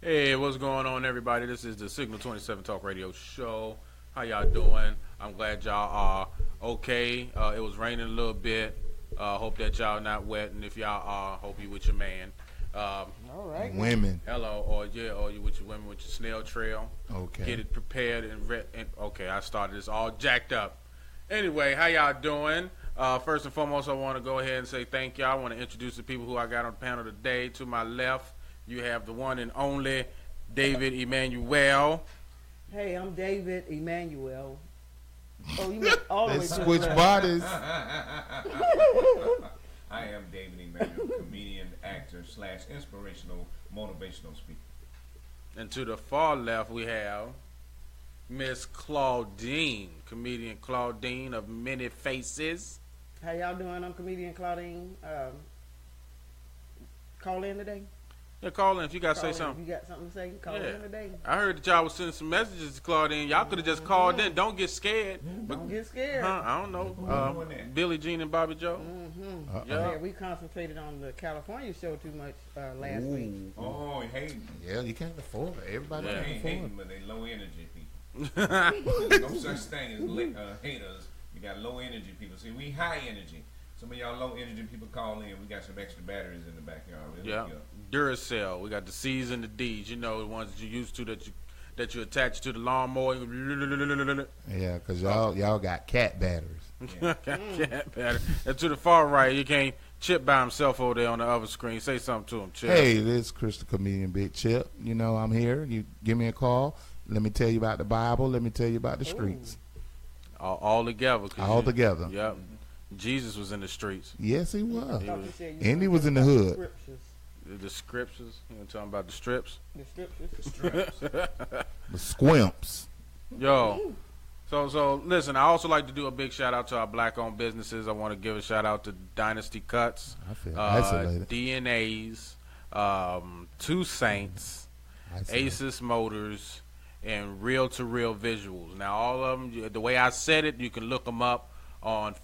Hey, what's going on, everybody? This is the Signal 27 Talk Radio Show. How y'all doing? I'm glad y'all are okay. It was raining a little bit. Hope that y'all not wet, and if y'all are, hope you with your man. All right. Women. Hello, or you with your women with your snail trail. Okay. Get it prepared and okay, I started this all jacked up. Anyway, how y'all doing? First and foremost, I want to go ahead and say thank y'all. I want to introduce the people who I got on the panel today. To my left, you have the one and only David Emmanuel. Hey, I'm David Emmanuel. Oh, you meant all the way They to the switch left. bodies. I am David Emmanuel, comedian, actor, / inspirational, motivational speaker. And to the far left, we have Miss Claudine, comedian Claudine of Many Faces. How y'all doing? I'm comedian Claudine. Call in today. Yeah, call in if you got to Call say in. something. If you got something to say, call Yeah. in today. I heard that y'all was sending some messages to Claudine. Y'all could have just called in. Don't get scared. Don't get scared. I don't know. doing that? Billie Jean and Bobby Joe. Mm-hmm. Yeah. Yeah, we concentrated on the California show too much last week. Oh, hey, Yeah, you can't afford it. Everybody Yeah. they can't ain't afford it. hating, but they low energy people. No such thing as haters. We got low energy people. See, we high energy. Some of y'all low energy people call in. We got some extra batteries in the backyard. We'll Yeah. hook you up. Duracell. We got the C's and the D's. You know, the ones that you used to that you attach to the lawnmower. Yeah, because y'all got cat batteries. Cat pattern. And to the far right, you can't Chip by himself over there on the other screen. Say something to him, Chip. Hey, this is Chris the Comedian Big Chip. You know, I'm here. You give me a call. Let me tell you about the Bible. Let me tell you about the streets. All together. 'Cause All together. Yep. Jesus was in the streets. Yes, he was. I thought you said you And he were was in the talking about hood. Scriptures. The scriptures. You know, talking about the strips. The scriptures. Straps. The squimps. Yo. So listen, I also like to do a big shout out to our black owned businesses. I want to give a shout out to Dynasty Cuts, I feel isolated. DNA's, Two Saints, Isolated. Asus Motors, and Real to Real Visuals. Now all of them, the way I said it, you can look them up on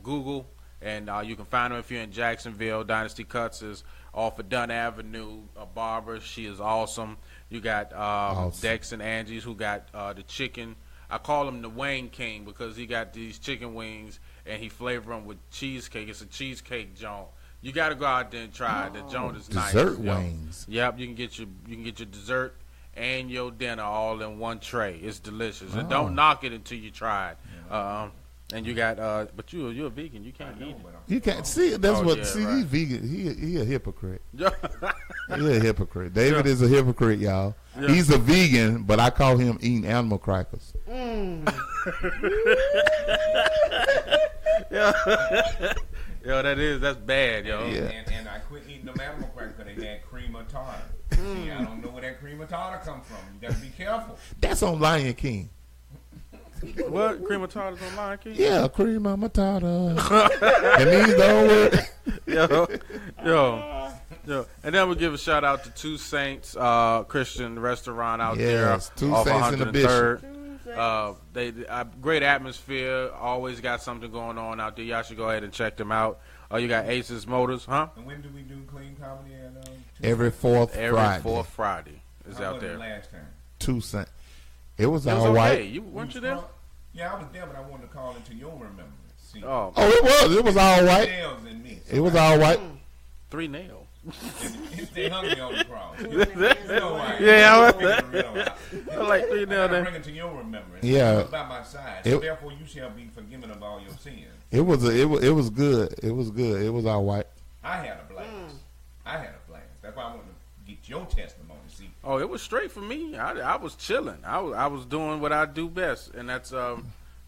Google, and you can find them if you're in Jacksonville. Dynasty Cuts is off of Dunn Avenue. A barber, she is awesome. You got Awesome. Dex and Angie's, who got the chicken. I call him the Wayne King because he got these chicken wings and he flavor them with cheesecake. It's a cheesecake joint. You got to go out there and try it. The joint is nice. Dessert yo. wings. Yep, you can get your dessert and your dinner all in one tray. It's delicious. And Oh. don't knock it until you try it. And you got but you're a vegan. You can't I know, eat but I'm You can't see. That's Oh, what. yeah, See, right. he's vegan. He a hypocrite. it. He a hypocrite. David Yeah. is a hypocrite, y'all. Yeah. He's a vegan, but I call him eating animal crackers. Yo, that's bad, yo. Yeah. And I quit eating them animal crackers because they had cream of tartar. See, I don't know where that cream of tartar come from. You got to be careful. That's on Lion King. What? Cream of tartars on Lion King? Yeah, cream of my tartar. And these don't work. Yo. And then we'll give a shout out to Two Saints Christian restaurant out Yes, there. Two off Saints and a 103rd. They great atmosphere. Always got something going on out there. Y'all should go ahead and check them out. You got Aces Motors, huh? And when do we do clean comedy? Every fourth Every Friday. fourth Friday is How out was it there. last time? 2 cents. It was It was all okay. right. You weren't you there? Yeah, I was there, but I wanted to call into your remembrance. See, Oh, Oh, it was. It was all right. nails in me. It was all right. 3 nails. They hung me on the cross. You know why? Yeah, I was I like 3 I nails gotta there. bring it to your remembrance. Yeah. You was by my side. So It- therefore, you shall be forgiven of all your sins. It was good. It was good. It was all right. I had a blast. I had a blast. That's why I wanted to get your testimony. See, Oh, it was straight for me. I was chilling. I was doing what I do best, and that's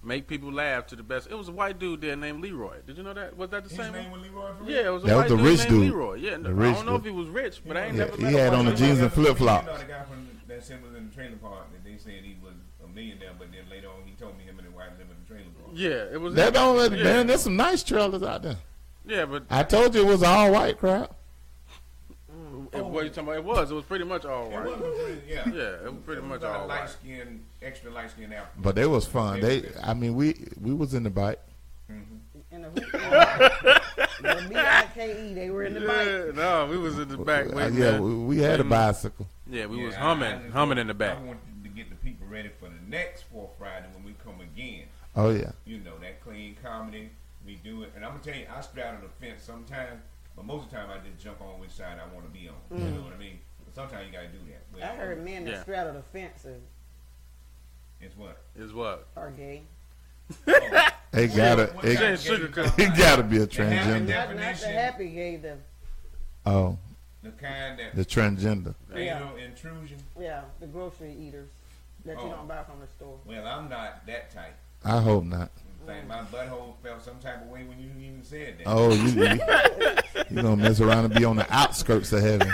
make people laugh to the best. It was a white dude there named Leroy. Did you know that? Was that the his same name one? was Leroy for real? Yeah, it was a That was white the dude rich named dude. Leroy. Yeah, The I rich don't know dude. if he was rich, but I ain't Yeah, never he met a had white on the dude. jeans and flip-flops. You know the guy from that said was in the trailer park that they said he was a millionaire, but then later on he told me him and his wife lived in the trailer park. Yeah, it was. That don't yeah. man. There's some nice trailers out there. Yeah, but I told you it was all white crowd. what you talking about? It was pretty much all It right. wasn't pretty, yeah. Yeah, it was pretty much all light right. skin, extra light skin African. But they was fun. We was in the bike. In the hoop. But me, I IKE. They were in the bike. No, we was in the back. Wait, Yeah, man. we had a bicycle. Yeah, we was I humming in the back. I want to get the people ready for the next Fourth Friday when we come again. Oh yeah. You know, that clean comedy, we do it. And I'm going to tell you, I straddle the fence sometimes, but most of the time I just jump on which side I want to be on. You know what I mean? But sometimes you got to do that. But I heard men that Yeah. straddle the fences it's what? Is what? are gay. It gotta What kind of sugar gay you it talking gotta be a about? transgender. Not the Definition, happy gay. Oh, the kind that the transgender. anal intrusion. The grocery eaters that you Oh. don't buy from the store. Well, I'm not that type. I hope not. In fact, my butthole felt some type of way when you even said that. Oh, you gonna mess around and be on the outskirts of heaven.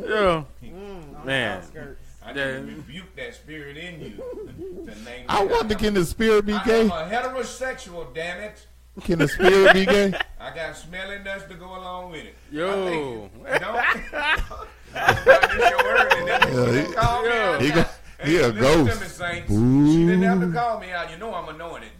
Yeah. On Man. the outskirts. I need to rebuke that spirit in you. To name I it. wonder, can the spirit be I gay? am a heterosexual, damn it. Can the spirit be gay? I got smelly nuts to go along with it. Yo. I think, don't. That's your word, and then Yeah, you gonna call me out. He a Listen ghost. to me, Saints. Ooh. She didn't have to call me out. You know I'm anointed.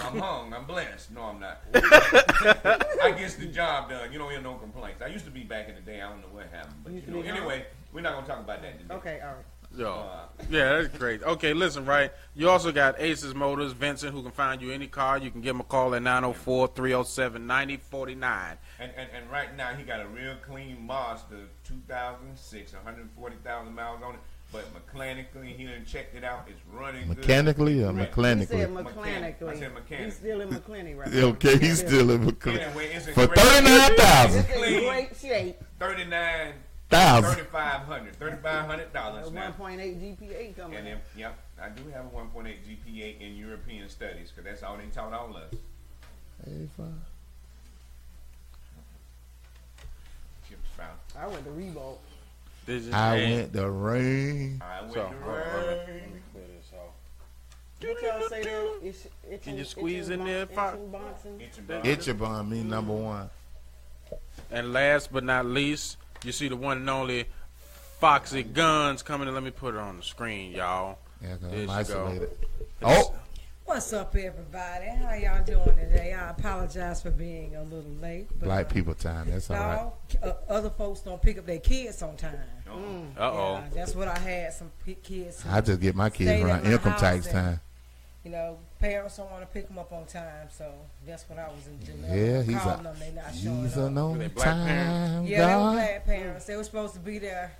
I'm hung. I'm blessed. No, I'm not. I gets the job done. You don't hear no complaints. I used to be back in the day. I don't know what happened. But Used you to know, be hung? anyway, we're not going to talk about that today. Okay, all right. Yo. Yeah, that's great. Okay, listen, right? You also got Aces Motors, Vincent, who can find you any car. You can give him a call at 904-307-9049. And right now, he got a real clean Mazda 2006, 140,000 miles on it. But mechanically, he done checked it out. It's running Mechanically or good. He mechanically? said mechanically. I said mechanically. He's still in McClenny right Yeah, now. okay, he's still in McClellan. Anyway, it's in For great- $39,000. It's in Clean. great shape. 39 $1,000. $3,500 A now. 1.8 GPA coming And in. then, yep, I do have a 1.8 GPA in European studies because that's all they taught all us. Hey, fine. Chip spout. I went to Reebok. Did you? I Hey. went the rain. I went So, to hold on, rain. What y'all say there? Can you squeeze in there, Fox? It's about Itchabon me number one. And last but not least, you see the one and only Foxy Guns coming in. Let me put it on the screen, y'all. Yeah, 'cause There I'm she isolated. go. Oh, What's up, everybody? How y'all doing today? I apologize for being a little late. But, black people time. That's all right. no, other folks don't pick up their kids on time. Uh-oh. Yeah, that's what I had. Some kids. I just get my kids Stayed around at my income house tax and- time. You know, parents don't want to pick them up on time, so that's what I was doing. Yeah, he's calling them, they not showing he's up. an on They black parents? time Yeah, they were God. black parents. They were supposed to be there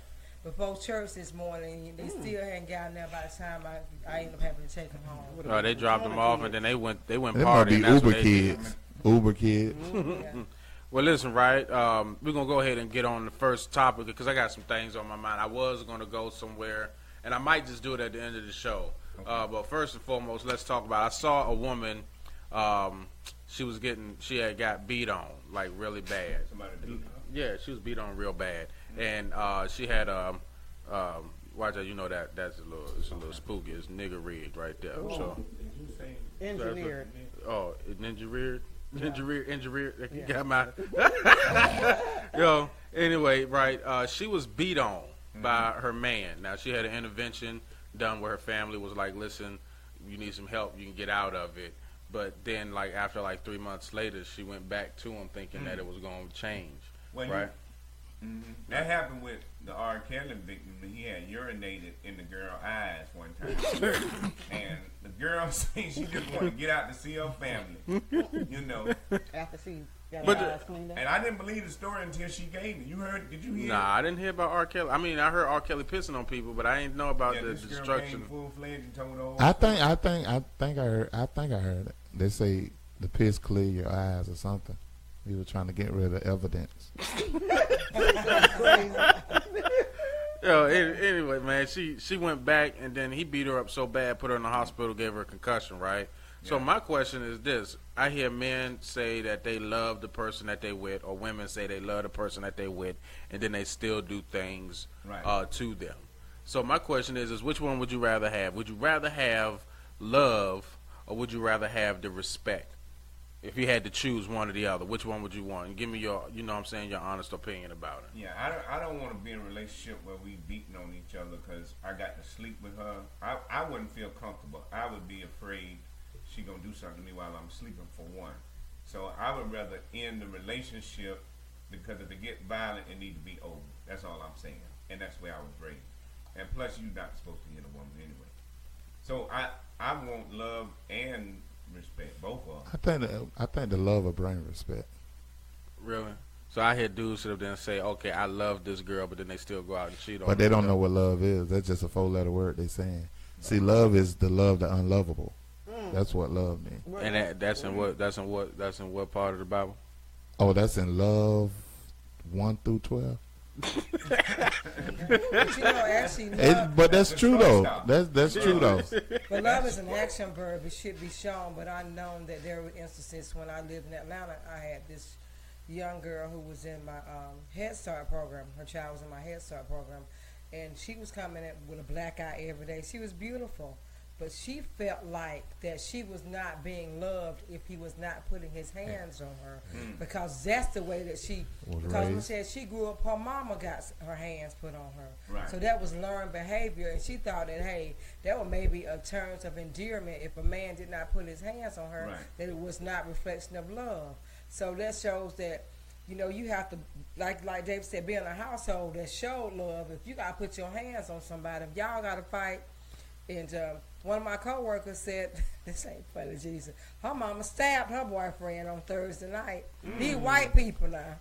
before church this morning. They still hadn't gotten there by the time I ended up having to take them home. They dropped them off and then they went They might partying. be That's what Uber they did. kids. Uber kids. Yeah. Well, listen, right? We're gonna go ahead and get on the first topic because I got some things on my mind. I was gonna go somewhere, and I might just do it at the end of the show. But first and foremost, let's talk about. I saw a woman. She had got beat on like really bad. somebody beat her. Yeah, she was beat on real bad, and she had watch out, you know that's it's a little spooky. It's nigger rigged right there. So, Engineered. oh, ninja reared. Injured. Yeah. Got my. Yo. Anyway, right. She was beat on by her man. Now she had an intervention done where her family was like, "Listen, you need some help. You can get out of it." But then, like after like 3 months later, she went back to him thinking that it was going to change. Well, right. That happened with the R. Kelly victim. He had urinated in the girl's eyes one time. And the girl said she just wanted to get out to see her family. You know. After she got But her eyes cleaned up. And I didn't believe the story until she gave me. You heard? Did you hear? Nah, I didn't hear about R. Kelly. I mean, I heard R. Kelly pissing on people, but I didn't know about Yeah, the this girl destruction. came full-fledged and told the whole I story. think I heard it. They say the piss clear your eyes or something. We were trying to get rid of evidence. Yo, anyway, man, she went back and then he beat her up so bad, put her in the hospital, gave her a concussion, right? So Yeah. my question is this: I hear men say that they love the person that they with, or women say they love the person that they with, and then they still do things Right. to them. So my question is which one would you rather have? Would you rather have love, or would you rather have the respect? If you had to choose one or the other, which one would you want? And give me your, you know what I'm saying, your honest opinion about it. Yeah, I don't want to be in a relationship where we beating on each other because I got to sleep with her. I wouldn't feel comfortable. I would be afraid she gonna do something to me while I'm sleeping, for one. So I would rather end the relationship because if it get violent, it need to be over. That's all I'm saying, and that's where I was raised. And plus, you're not supposed to hit a woman anyway. So I want love and respect, both of them. I think the love will bring respect. Really? So I hear dudes sit up there and say, okay, I love this girl, but then they still go out and cheat on her. But they don't know what love is. That's just a 4-letter word they saying. See, love is the love the unlovable. That's what love means. And that's in what part of the Bible? Oh, that's in love 1 through 12. But you know, actually, love, But that's true though. That's true though. but love is an action verb. It should be shown. But I know that there were instances when I lived in Atlanta, I had this young girl who was in my Head Start program. Her child was in my Head Start program, and she was coming in with a black eye every day. She was beautiful, but she felt like that she was not being loved if he was not putting his hands on her, because that's the way that she. Was Because when raised. she said she grew up, her mama got her hands put on her, Right. so that was learned behavior, and she thought that hey, that was maybe a terms of endearment if a man did not put his hands on her, Right. that it was not reflection of love. So that shows that, you know, you have to, like David said, be in a household that showed love. If you gotta put your hands on somebody, if y'all gotta fight, and one of my coworkers said, this ain't funny, Jesus. Her mama stabbed her boyfriend on Thursday night. These white people now,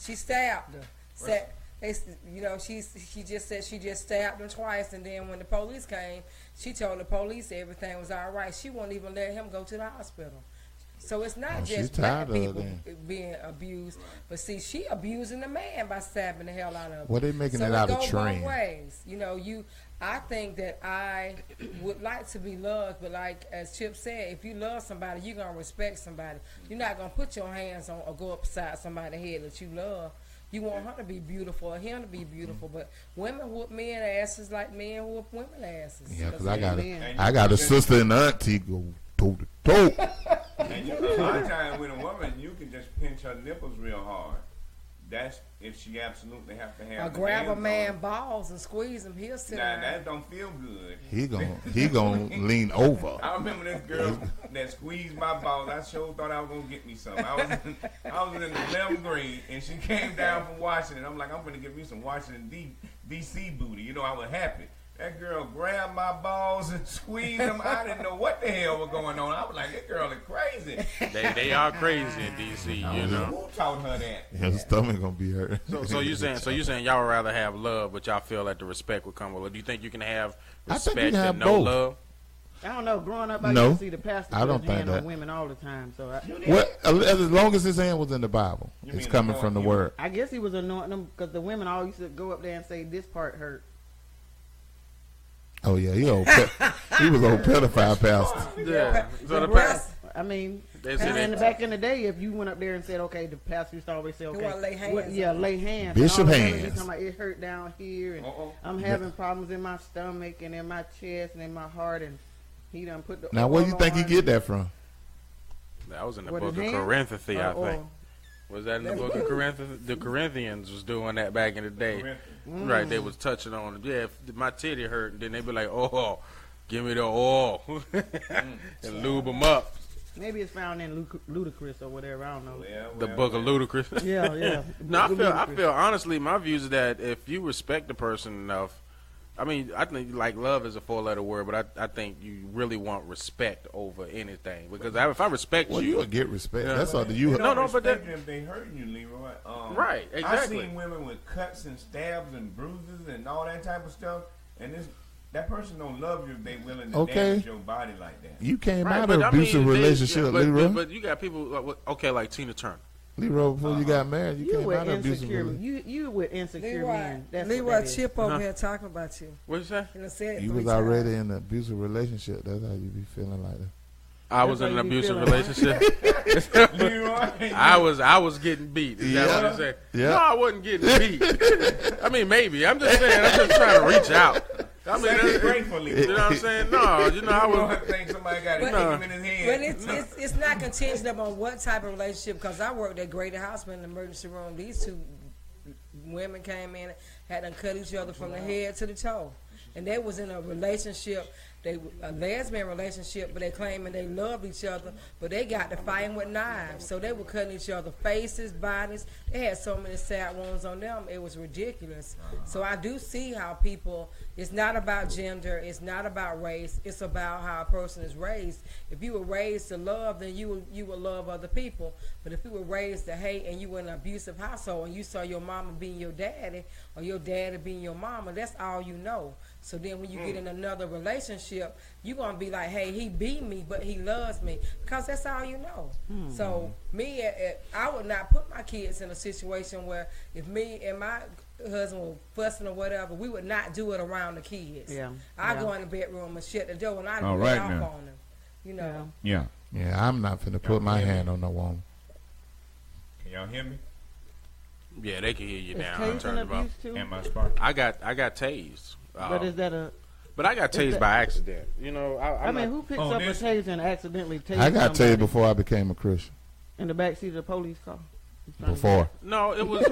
she stabbed her. Said, she just said she just stabbed him twice, and then when the police came, she told the police everything was all right. She wouldn't even let him go to the hospital. So it's not Oh, she just black tired of it people then. being abused, but see, she abusing the man by stabbing the hell out of him. Well, they making So it out of goes trend. both ways. You know, I think that I would like to be loved, but like as Chip said, if you love somebody, you're gonna respect somebody. You're not gonna put your hands on or go upside somebody's head that you love. You want her to be beautiful or him to be beautiful, but women whoop men asses like men whoop women asses. Yeah, because I got Amen. I got a sister and auntie go toe to toe. And a lot of times with a woman, you can just pinch her nipples real hard. That's if she absolutely have to have. Or the grab a hands man on. balls and squeeze him. He'll sit Now around. that don't feel good. He gon' lean over. I remember this girl that squeezed my balls. I sure thought I was gonna get me some. I was in the 11th grade, and she came down from Washington. I'm like, I'm gonna get me some Washington D.C. booty. You know, I was happy. That girl grabbed my balls and squeezed them. I didn't know what the hell was going on. I was like, this girl is crazy. They are crazy in DC, you know. Who taught her that? Your stomach gonna be hurt. So you saying y'all would rather have love, but y'all feel like the respect would come with it. Do you think you can have I think you respect can have and no both. love? I don't know. Growing up, I No, used to see the pastor I put don't his think hand that. on women all the time. So Well, as long as his hand was in the Bible, You it's mean coming anoint from the you? word. I guess he was anointing them because the women all used to go up there and say, "This part hurt." Oh yeah, he was old pedophile pastor. Yeah. So the breast. I mean, They say and that- back in the day, if you went up there and said, "Okay," the pastor used to always say, "Okay, wanna lay hands yeah, on lay hands." Bishop And all the women be hands. talking about, it hurt down here, and Uh-oh. I'm having problems in my stomach and in my chest and in my heart, and he done put the. Now, where you oil think he on get that from? That was in the With book his of hand? Corinthians, I or- think. Was that in the book of Corinthians? The Corinthians was doing that back in the day. Right, they was touching on it. Yeah, if my titty hurt, then they be like, oh, give me the oil. And lube them up. Maybe it's found in Ludacris or whatever. I don't know. The book of Ludacris. Yeah, yeah. No, Book of I Ludacris. feel honestly, my views is that if you respect the person enough, I mean, I think like love is a 4-letter word, but I think you really want respect over anything because if I respect Well, you, you will get respect. Yeah. That's all that you. No, but that- if they hurting you, Leroy. Right, I exactly. seen women with cuts and stabs and bruises and all that type of stuff, and that person don't love you if they willing to Okay. damage your body like that. You came right, out but of I mean, abusive relationship, Leroy. but you got people okay, like Tina Turner. Leroy, before you got married, you You came with out of abusive insecure. relationship. You with insecure Leroy, men. That's what Leroy that is. Chip over here talking about you. What you say? He done said it You 3 was times. already in an abusive relationship. That's how you be feeling like that. I was That's in how an you be abusive feeling. relationship. Leroy, I was getting beat. Is that what Yeah. you said? Yeah. No, I wasn't getting beat. I mean, maybe. I'm just saying. I'm just trying to reach out. I mean, say it that's- gratefully. you know what I'm saying? No, you know, I You was. don't think somebody got to But- kick him in his But head. it's not contingent upon what type of relationship. Because I worked at Greater Hospital in the emergency room. These two women came in, had them cut each other from the head to the toe, and they was in a relationship a lesbian relationship, but they claiming they loved each other, but they got to fighting with knives. So they were cutting each other faces, bodies. They had so many sad wounds on them. It was ridiculous. So I do see how people, it's not about gender, it's not about race, it's about how a person is raised. If you were raised to love, then you will love other people. But if you were raised to hate and you were in an abusive household and you saw your mama being your daddy or your daddy being your mama, that's all you know. So then when you get in another relationship, you're going to be like, hey, he beat me, but he loves me. Because that's all you know. So me, I would not put my kids in a situation where if me and my husband were fussing or whatever, we would not do it around the kids. Yeah. I go in the bedroom and shut the door and I All lay right off now. on them. You know. Yeah. Yeah, I'm not finna put my hand on no woman. Can y'all hear me? Yeah, they can hear you Is now. I tasing turned them up. abuse too? Am I spark? I got tased. But is that a? But I got is tased that- by accident. You know, I mean, not- who picks Oh, up a this- taser and accidentally tases I got somebody tased before I became a Christian. in the backseat of the police car? Before. No, it was.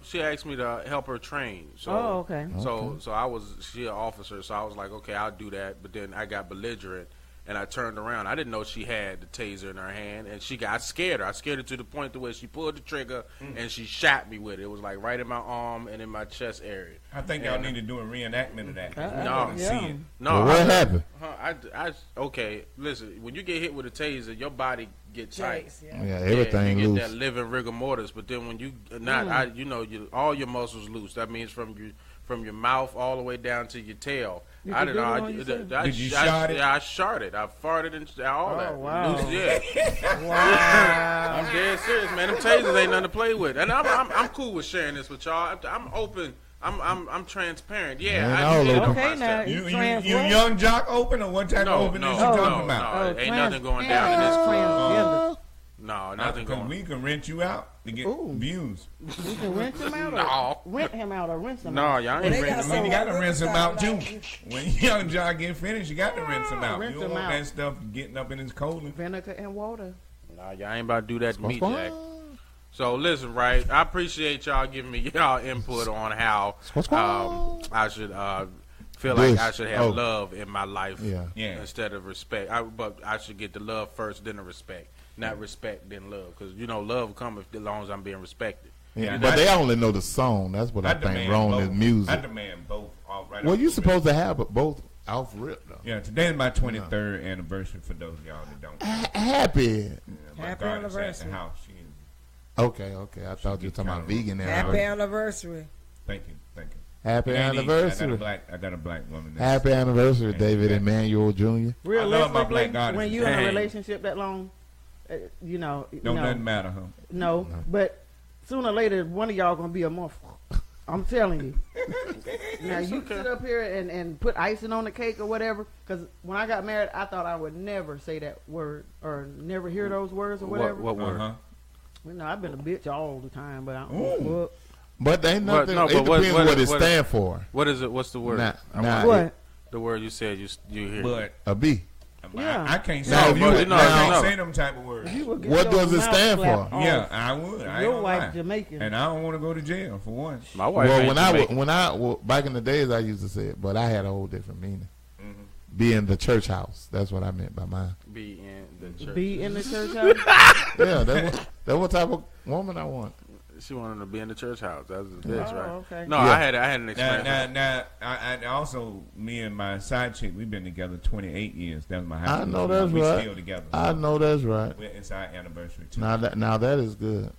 She asked me to help her train. So, Oh, okay. So I was. She an officer, so I was like, okay, I'll do that. But then I got belligerent, and I turned around. I didn't know she had the taser in her hand, and I scared her. I scared her to the point to where she pulled the trigger and she shot me with it. It was like right in my arm and in my chest area. I think y'all need to do a reenactment of that. I No. wanna see Yeah. it. No, Well, what happened? Okay, listen. When you get hit with a taser, your body gets tight. Jace, Yeah, yeah. everything you loose. get that living rigor mortis, but then when you all your muscles loose. That means from your mouth all the way down to your tail. You I could don't do know. it on yourself? Did you shot it? Yeah, I shot it. I farted and all Oh, that. wow. Loose, yeah. Wow. I'm dead serious, man. Them tasers ain't nothing to play with, and I'm cool with sharing this with y'all. I'm open. I'm transparent. Yeah, Man, I all did it over. on Okay, myself. now. You Trans you what? young jock open or what type of open is you talking about? No, ain't nothing going down in this club. No, nothing Because going. we can rent you out to get Ooh. views. You can rinse him out No. or rent him out or rinse him No, out. y'all Well, ain't they ready. got I mean, you got to some rinse them out too. like- When young jock get finished, you got to rinse them out. Rinse You don't them want out. that stuff getting up in his colon. Vinegar and water. Nah, y'all ain't about to do that to me, Squaw, Jack. So listen, right? I appreciate y'all giving me y'all input on how Squaw. I should feel like Bush. I should have Oh. love in my life Yeah. Yeah. instead of respect. But I should get the love first, then the respect. Not respect, then love. Because, love comes as long as I'm being respected. Yeah, Yeah, but I- they only know the song. That's what I think demand wrong both. is I music. demand both. All right Well, off you the supposed to have both off rip though. Yeah, today's my 23rd anniversary for those of y'all that don't. Happy. Yeah, my Happy daughter's at anniversary. the house. She, Okay. I thought you were talking about vegan Happy anniversary. anniversary. thank you. Happy It ain't easy. anniversary. I got a black woman. Happy anniversary, Yeah. David Emmanuel Jr. I love my Realistically, black goddess. when you're in a Dang. relationship that long, Don't nothing matter, huh? no. But sooner or later, one of y'all gonna be a month. I'm telling you. Now you sit up here and put icing on the cake or whatever. Because when I got married, I thought I would never say that word or never hear those words or whatever. What word? Uh-huh. I've been a bitch all the time, but I Ooh. don't. Well, But they ain't But nothing. no, it but what- depends what- what it what- stand for. What is it? What's the word? Nah, I nah, want what? the word you said you hear. But A B. Yeah. I can't say No, them. but I you know, can't no. say them type of words. You will get What your does it mouth stand slapped for? off. Yeah, I would. I ain't Your gonna wife lie. Jamaican. And I don't want to go to jail for one. My wife Well, ain't when Jamaican. well, back in the days, I used to say it, but I had a whole different meaning. Mm-hmm. Be in the church house. That's what I meant by mine. Be in the church. Be in the church house. Yeah, that's what type of woman I want. She wanted to be in the church house. That was the bitch, Oh, right? okay. No, Yeah. I had an experience. Now, I also, me and my side chick, we've been together 28 years. That was my high I school know sweetheart. that's We right. still together. I know that's right. It's our anniversary too. Now that is good.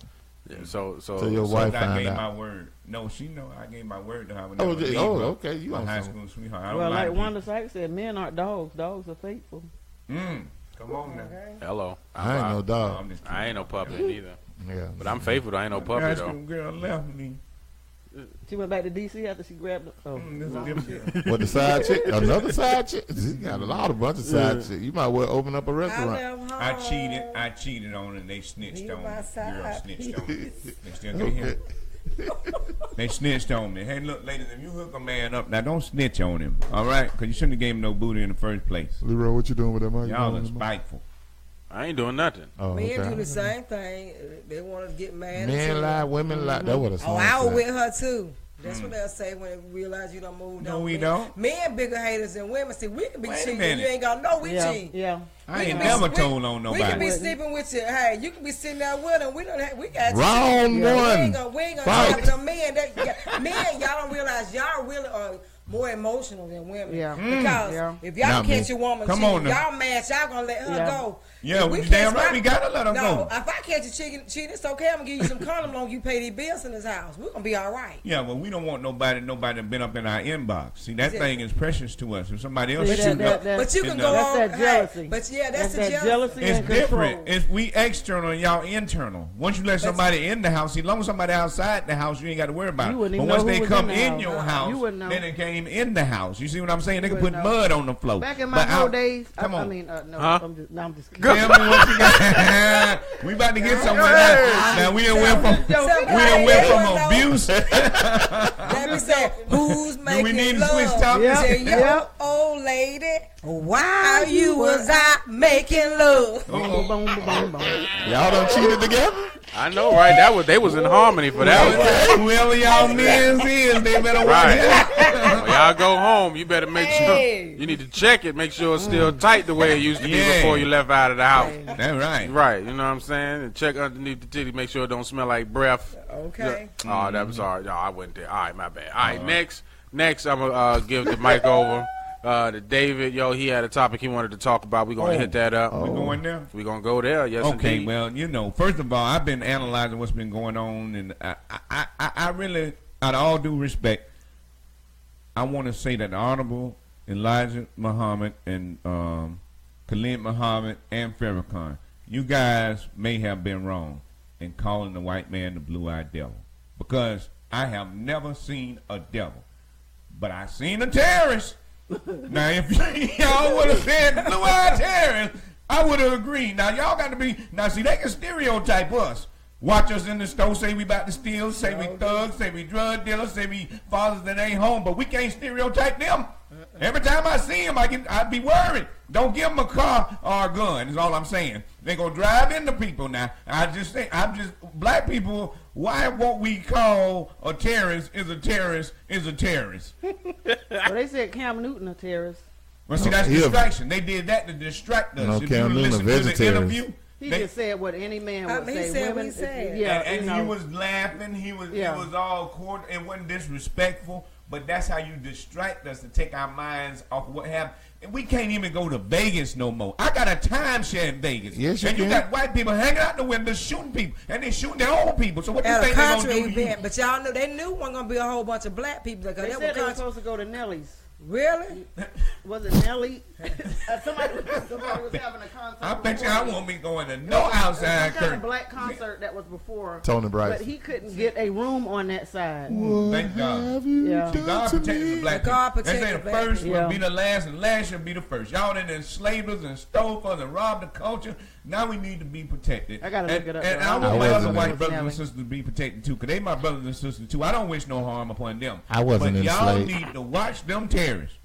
Yeah, so So your wife I found gave out. my word. No, she know I gave my word to her. I would Oh, never leave her. okay. You my on high something. school sweetheart. I don't Well, lie like to Wanda Sykes said, men aren't dogs. Dogs are faithful. people. Come on now. hello. I ain't no dog. I'm just I ain't no puppy neither. Yeah. But I'm faithful. I ain't no puppy High though. school girl left me. She went back to D.C. after she grabbed. Oh, This is no, different. shit. What the side chick? Another side chick? She got a bunch of side chick. You might well open up a I restaurant. left home. I cheated on her and they snitched Be on me. my Girl side snitched on me. piece. They still can't hear. They snitched on me. Hey, look, ladies, if you hook a man up, now don't snitch on him, all right? Because you shouldn't have gave him no booty in the first place. Leroy, what you doing with that money? Y'all are spiteful. I ain't doing nothing. Oh, Men okay. do the same thing. They want to get mad. Men lie, women lie. That's what a song Oh, I was said. with her too. That's what they'll say when they realize you don't move. No, we don't. Men bigger haters than women. See, we can be Wait a cheating. minute. You ain't gonna know we Yeah, cheat. yeah. I We ain't can be- never we- told on We can be nobody. sleeping with you. Hey, you can be sitting there with them. We got Round We one. ain't gonna Fight. have no men. Men, y'all don't realize y'all really are more emotional than women. Yeah. Because Yeah. if y'all Not me. catch a woman Come cheating, on now. y'all mad, y'all gonna let her Yeah. go. Yeah, If we catch damn right my- we gotta let her no, go. if I catch a cheating, it's okay. I'm gonna give you some condom long you pay these bills in this house. We're gonna be all right. Yeah, well, we don't want nobody been up in our inbox. See, that Yeah. thing is precious to us. If somebody else See, shooting up, But you can And, go that's on. that jealousy. Hey, but yeah, that's the that jealousy it's and different. control. It's we external and y'all internal. Once you let somebody in the house, as long as somebody outside the house, you ain't got to worry about it. You wouldn't But even once know they who was come in the in house. your You house, wouldn't know. then it came in the house. You see what I'm saying? They can put wouldn't know. mud on the floor. Back in my But whole out- days, come on. I mean, no, Huh? I'm just kidding. Tell me what you got. We about to get somewhere now. Now we done went from abuse. Let me say, who's making we need to love? switch topics? Say, Yep, yo, yep. old lady, while you was out making love. Boom, boom, boom, boom, boom. Y'all done cheated together? I know, right? They was in harmony for that one. Whoever y'all men's is, they better watch Right. out. When y'all go home, you better make sure Hey. you need to check it, make sure it's still tight the way it used to be Yeah. before you left out of the house. That's right. Right, you know what I'm saying? And check underneath the titty, make sure it don't smell like breath. Okay. Oh, that was all right. No, I went there. All right, my bad. All right, next I'm gonna give the mic over to David. Yo, he had a topic he wanted to talk about. We're gonna hit that up. We going there? We're gonna go there. Yes, Okay, indeed. well, first of all, I've been analyzing what's been going on, and I really, out of all due respect, I want to say that the Honorable Elijah Muhammad and Khalid Muhammad and Farrakhan, you guys may have been wrong in calling the white man the blue-eyed devil, because I have never seen a devil, but I seen a terrorist. Now, if y'all would have said blue-eyed terrorist, I would have agreed. Now, y'all got to be, now see, they can stereotype us. Watch us in the store, say we about to steal, say we thugs, say we drug dealers, say we fathers that ain't home, but we can't stereotype them. Every time I see them, I'd be worried. Don't give them a car or a gun, is all I'm saying. They're going to drive into people now. Black people, why won't we call a terrorist is a terrorist is a terrorist? Well, they said Cam Newton a terrorist. Well, see, that's He a- distraction. They did that to distract us. No, If Cam you Newton a listen to the vegetarian. interview, He they- just said what any man would He say. said what Women, he said. yeah, and you know. he was laughing. He was all court. It wasn't disrespectful, but that's how you distract us to take our minds off what happened. And we can't even go to Vegas no more. I got a timeshare in Vegas. Yes, you and can. you got white people hanging out the window shooting people, and they shooting their own people. So what do you At a think they're country gonna do to you? event, but y'all knew they knew wasn't gonna be a whole bunch of black people. Because They that said they were was supposed to go to Nelly's. really. Was it Nelly? somebody was having a concert. I bet you before. I won't be going to no outside Some kind of curtain. black concert that was before. Tony Bryce. But he couldn't get a room on that side. Thank God. Yeah. See, God protected the black The God people. They say protected the black first people. will be the last, and last shall be the first. Y'all done enslaved us and stole us and robbed the culture. Now we need to be protected. I gotta look it up, And though. I I want my wasn't other in white it. brothers and Nelly. sisters to be protected too, because they my brothers and sisters too. I don't wish no harm upon them. I wasn't But y'all enslaved. need to watch them terrorists.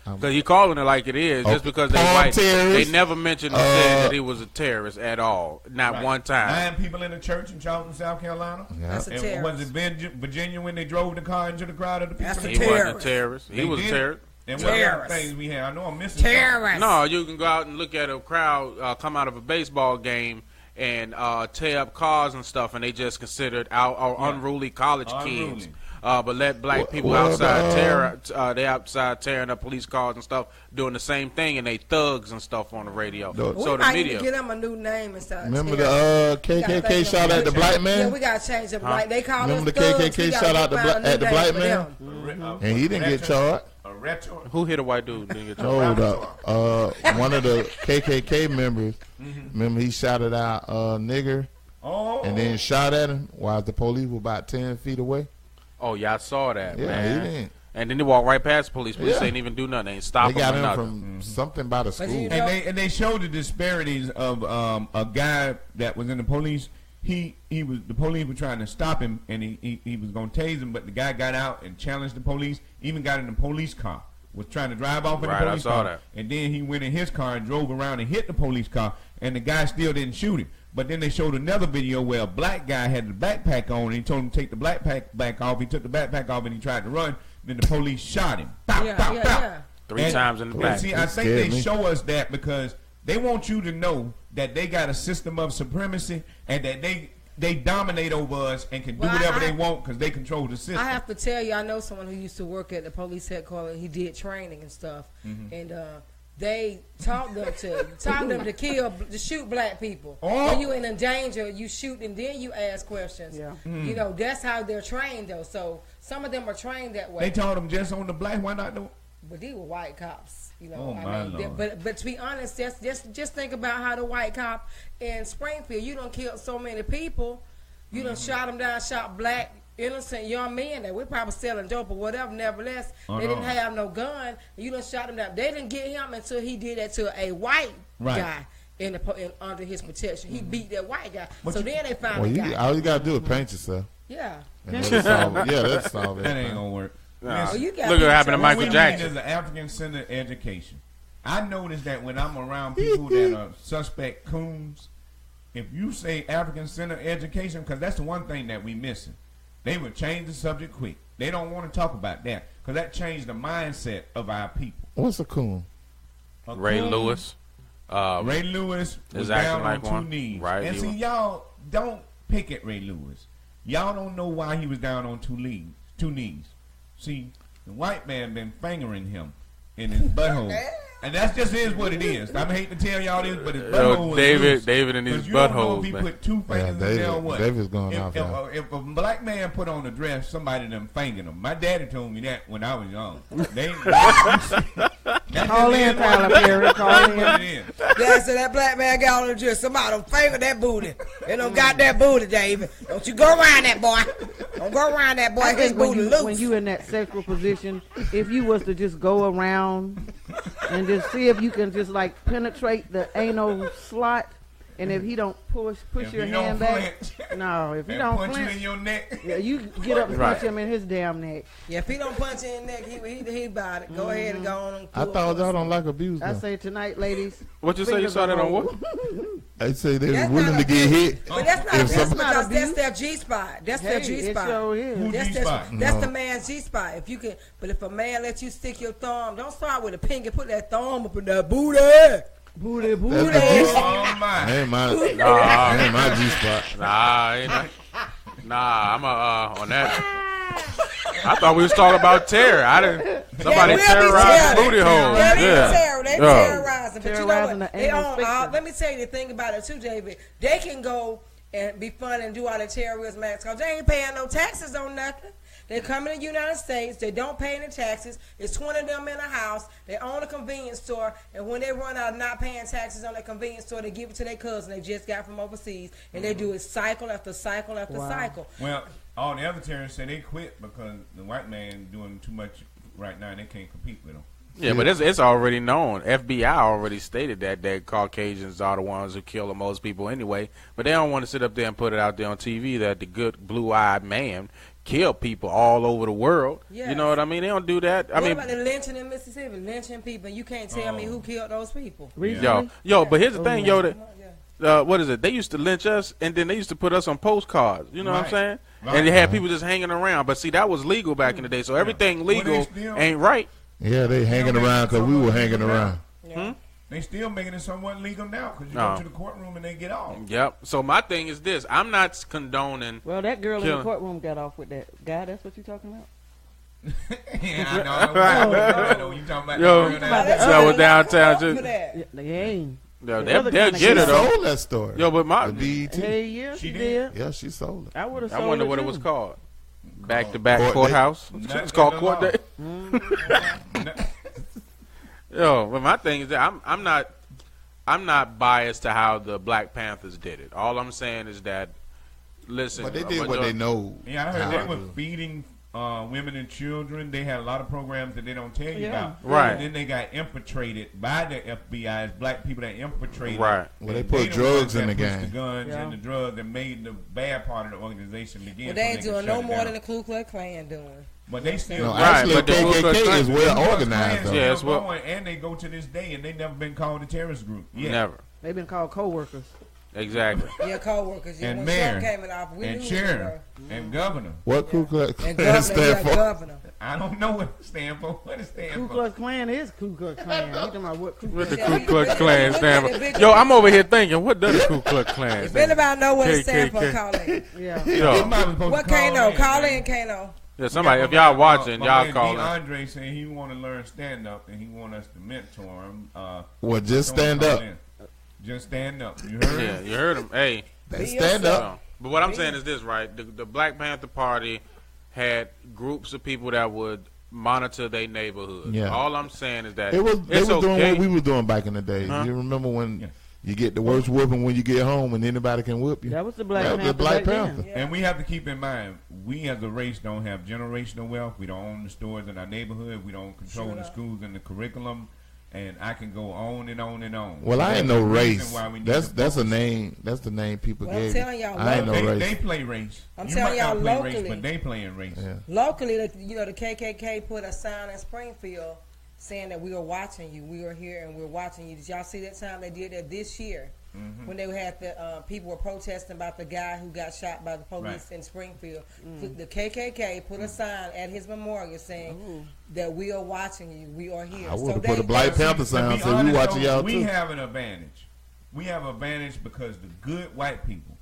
Because he calling it like it is, just Oh, because they Paul white. terrorist. They never mentioned or said that he was a terrorist at all. Not Right. one time. 9 people in the church in Charleston, South Carolina. Yeah. That's a And terrorist. was it Virginia when they drove the car into the crowd of the people? That's a He wasn't a terrorist. terrorist. He They was a did. terrorist. And what other Terrorist. things we have? I know I'm missing something. Terrorist. No, you can go out and look at a crowd come out of a baseball game and tear up cars and stuff, and they just considered unruly college Unruly. kids. But let black people Well, outside they outside tearing up police cars and stuff, doing the same thing, and they thugs and stuff on the radio. No. We So the might need media. to get them a new name and stuff. Remember Yeah. the We gotta KKK think shot of- at the black Yeah, man? we gotta change them. Like they call Remember us the thugs. KKK We gotta shot find at the a new at the name black for man? them. And he didn't get charged. A retro. Who hit a white dude? Didn't get No, charged? one of the KKK members, remember he shouted out nigger Oh. and then shot at him while the police were about 10 feet away. Oh, yeah, I saw that, Yeah, man. he didn't. And then they walked right past the police. Police Yeah. ain't even do nothing. They ain't stop They them got or him nothing. from something by the school. you know- And they showed the disparities of a guy that was in the police. The police were trying to stop him, and he was gonna tase him, but the guy got out and challenged the police. Even got in the police car was trying to drive off in Right, the I police saw car, that. and then he went in his car and drove around and hit the police car, and the guy still didn't shoot him. But then they showed another video where a black guy had the backpack on, and he told him to take the backpack back off. He took the backpack off, and he tried to run. Then the police shot him. Pow, Yeah, pow, yeah, pow. yeah. Three times in the back. See, I think scared they me. show us that because they want you to know that they got a system of supremacy and that they dominate over us and can do Well, whatever I- they want because they control the system. I have to tell you, I know someone who used to work at the police headquarters. He did training and stuff, Mm-hmm. and they taught them to shoot black people. Oh. When you in danger, you shoot and then you ask questions. Yeah. Mm. You know, that's how they're trained though. So some of them are trained that way. They told them just on the black. Why not do? But these were white cops, you know. Oh, my Lord. But to be honest, just think about how the white cop in Springfield, you done killed so many people. You done Mm-hmm. shot them down, shot black innocent young men that we probably selling dope or whatever. Nevertheless, Oh, they no. didn't have no gun. You done shot them down. They didn't get him until he did that to a white Right. guy under his protection. He beat that white guy. But so you- then they Well, finally got him. all you gotta do is paint yourself. Yeah. And that'll solve it. Yeah, that's solve That ain't everything. gonna work. Nah. Listen, you got Look what happened to people- Michael what we Jackson. need is an African-centered education. I noticed that when I'm around people that are suspect coons, if you say African-centered education, because that's the one thing that we missing, they would change the subject quick. They don't want to talk about that because that changed the mindset of our people. What's a coon? A Ray coon- Lewis. Ray Lewis was is acting down like on two one. knees. Right, And he see, was. y'all don't pick at Ray Lewis. Y'all don't know why he was down on two knees. See, the white man been fingering him in his butthole. And that's just is what it is. I hate to tell y'all this, but his butthole is loose. David and his 'Cause you don't know buttholes, if he man. put two Yeah, fingers in there or what. David's going off, y'all. If a black man put on a dress, somebody done fingered him. My daddy told me that when I was young. Call in, Tyler Perry. Call in. Yeah, so that black man got on the dress. Somebody done fingered that booty. They done got that booty, David. Don't you go around that boy. Don't go around that boy. I His think when booty you, loose. when you in that sexual position, if you was to just go around and just see if you can just like penetrate the anal slot, and if he don't push If your he hand don't back, flinch no, if he and don't punch you in flinch, your neck. yeah, you get up and Right. punch him in his damn neck. Yeah, if he don't punch you in the neck, he about it. Go ahead and go on. And I pull thought up. y'all don't like abuse. I Though. say tonight, ladies. What you say? You fingers saw are that on what? rolled. They say they're That's willing not to get abuse. hit. But that's not If abuse some- because Not that's abuse. their G spot. That's Hey, their G it spot. sure is. Who That's, G-spot? that's No. the man's G spot. If you can, but if a man lets you stick your thumb, don't start with a pinky. Put that thumb up in that booty. Booty, That's booty. the G- Oh my! Ain't my, Nah. ain't my G spot. Nah, I'm on that. I thought we was talking about terror. I didn't. Somebody They will be terrorized the terrorizing. booty hole. Yeah, they Yeah. They Yeah. terrorizing. But you know Terrorizing what? the They anal own sphincter. let me tell you the thing about it too, David. They can go and be fun and do all the terrorism acts because they ain't paying no taxes on nothing. They come in the United States. They don't pay any taxes. It's 20 of them in a house. They own a convenience store. And when they run out of not paying taxes on their convenience store, they give it to their cousin they just got from overseas. And they do it cycle after cycle after Wow. cycle. Well, all the other terrorists say they quit because the white man doing too much right now and they can't compete with him. Yeah, but it's already known. FBI already stated that Caucasians are the ones who kill the most people anyway. But they don't want to sit up there and put it out there on TV that the good blue-eyed man killed people all over the world. Yes. You know what I mean? They don't do that. I What mean, about the lynching in Mississippi? Lynching people. You can't tell me Oh. who killed those people. Recently? yo, but here's the thing, yo. Yeah. What is it? They used to lynch us, and then they used to put us on postcards. You know what I'm Right. saying? Right. And they had people just hanging around. But see, that was legal back in the day. So everything Well, they legal still- ain't right. Yeah, they hanging around because we were hanging around. Yeah. They still making it somewhat legal now because you No. go to the courtroom and they get off. Yep. So my thing is this: I'm not condoning. Well, that girl in Killing. the courtroom got off with that guy. That's what you talking about? Yeah, I know. I know what you talking about. Yo. The girl About that- that- That was downtown. For Just, that. Yeah, they ain't. yo, The other they'll kinda get guy. it She though. sold that story. Yo, but my, The BET. Hey, yeah, She she did. did. Yeah, she sold it. I would have sold I wonder it what it too. was called. Back to back Court date. courthouse. Nothing It's called in the court law. day. Yo, but my thing is that I'm not biased to how the Black Panthers did it. All I'm saying is that listen, But they did what they know. Yeah, I heard how they to were do. feeding women and children. They had a lot of programs that they don't tell you Yeah. about. Right. And then they got infiltrated by the FBI as black people that infiltrated. Right. Well, they And put the drugs ones in that the pushed game. The guns Yeah. and the drugs that made the bad part of the organization begin. Well, so they ain't could doing shut no it more down. than the Ku Klux Klan doing. But they still No, Right, actually, but the Ku Klux KKK Klan- is well organized. Though. Yeah, it's well- going, and they go to this day, and they never been called a terrorist group. Yeah. Never. They've been called co-workers. Exactly. Your co-workers. And when mayor, Trump came in office, we and knew sheriff, and governor. What Ku Klux And Klan governor, stand for? governor. I don't know what it stand for. What it stand Ku for? Klux Klan is Ku Klux Klan. You talking about what Ku What Klux the Klan? Ku Klux Klan stand for? Yo, I'm over here thinking, what does the Ku Klux Klan If stand for? anybody know what it stands for, KKK. call in. Yeah. Yo, Somebody was supposed What to call Kano? in, Call man. in, Kano. yeah, somebody, if y'all watching, My y'all man call in. Andre saying he want to learn stand up and he want us to mentor him. Well, just someone stand call up. in. Just stand up. You heard? Yeah, you heard him. Hey. They Be stand yourself. up. But what I'm saying is this, right? The Black Panther Party had groups of people that would monitor their neighborhood. Yeah. All I'm saying is that They was it's doing okay. what we was doing back in the day. Huh? You remember when Yeah. you get the worst whooping when you get home and anybody can whoop you? That was the Black That was Panther. the Black back then. Panther. Yeah. And we have to keep in mind, we as a race don't have generational wealth. We don't own the stores in our neighborhood. We don't control Sure the not. schools and the curriculum. And I can go on and on and on. Well, I ain't There's no a reason race. why we need That's to a focus. name. That's the name people Well, I'm gave me. telling y'all, I ain't no They race. play race. I'm you telling might not y'all play locally. race, but they playing race. Yeah. Locally, the KKK put a sign in Springfield saying that we are watching you. We are here and we're watching you. Did y'all see that time they did that this year? Mm-hmm. When they had the people were protesting about the guy who got shot by the police Right. in Springfield. The KKK put a sign at his memorial saying that we are watching you. We are here. I would have they- put a Black they- Panther To sign be and say we honest, watching though, y'all we too. have an advantage. We have an advantage because the good white people,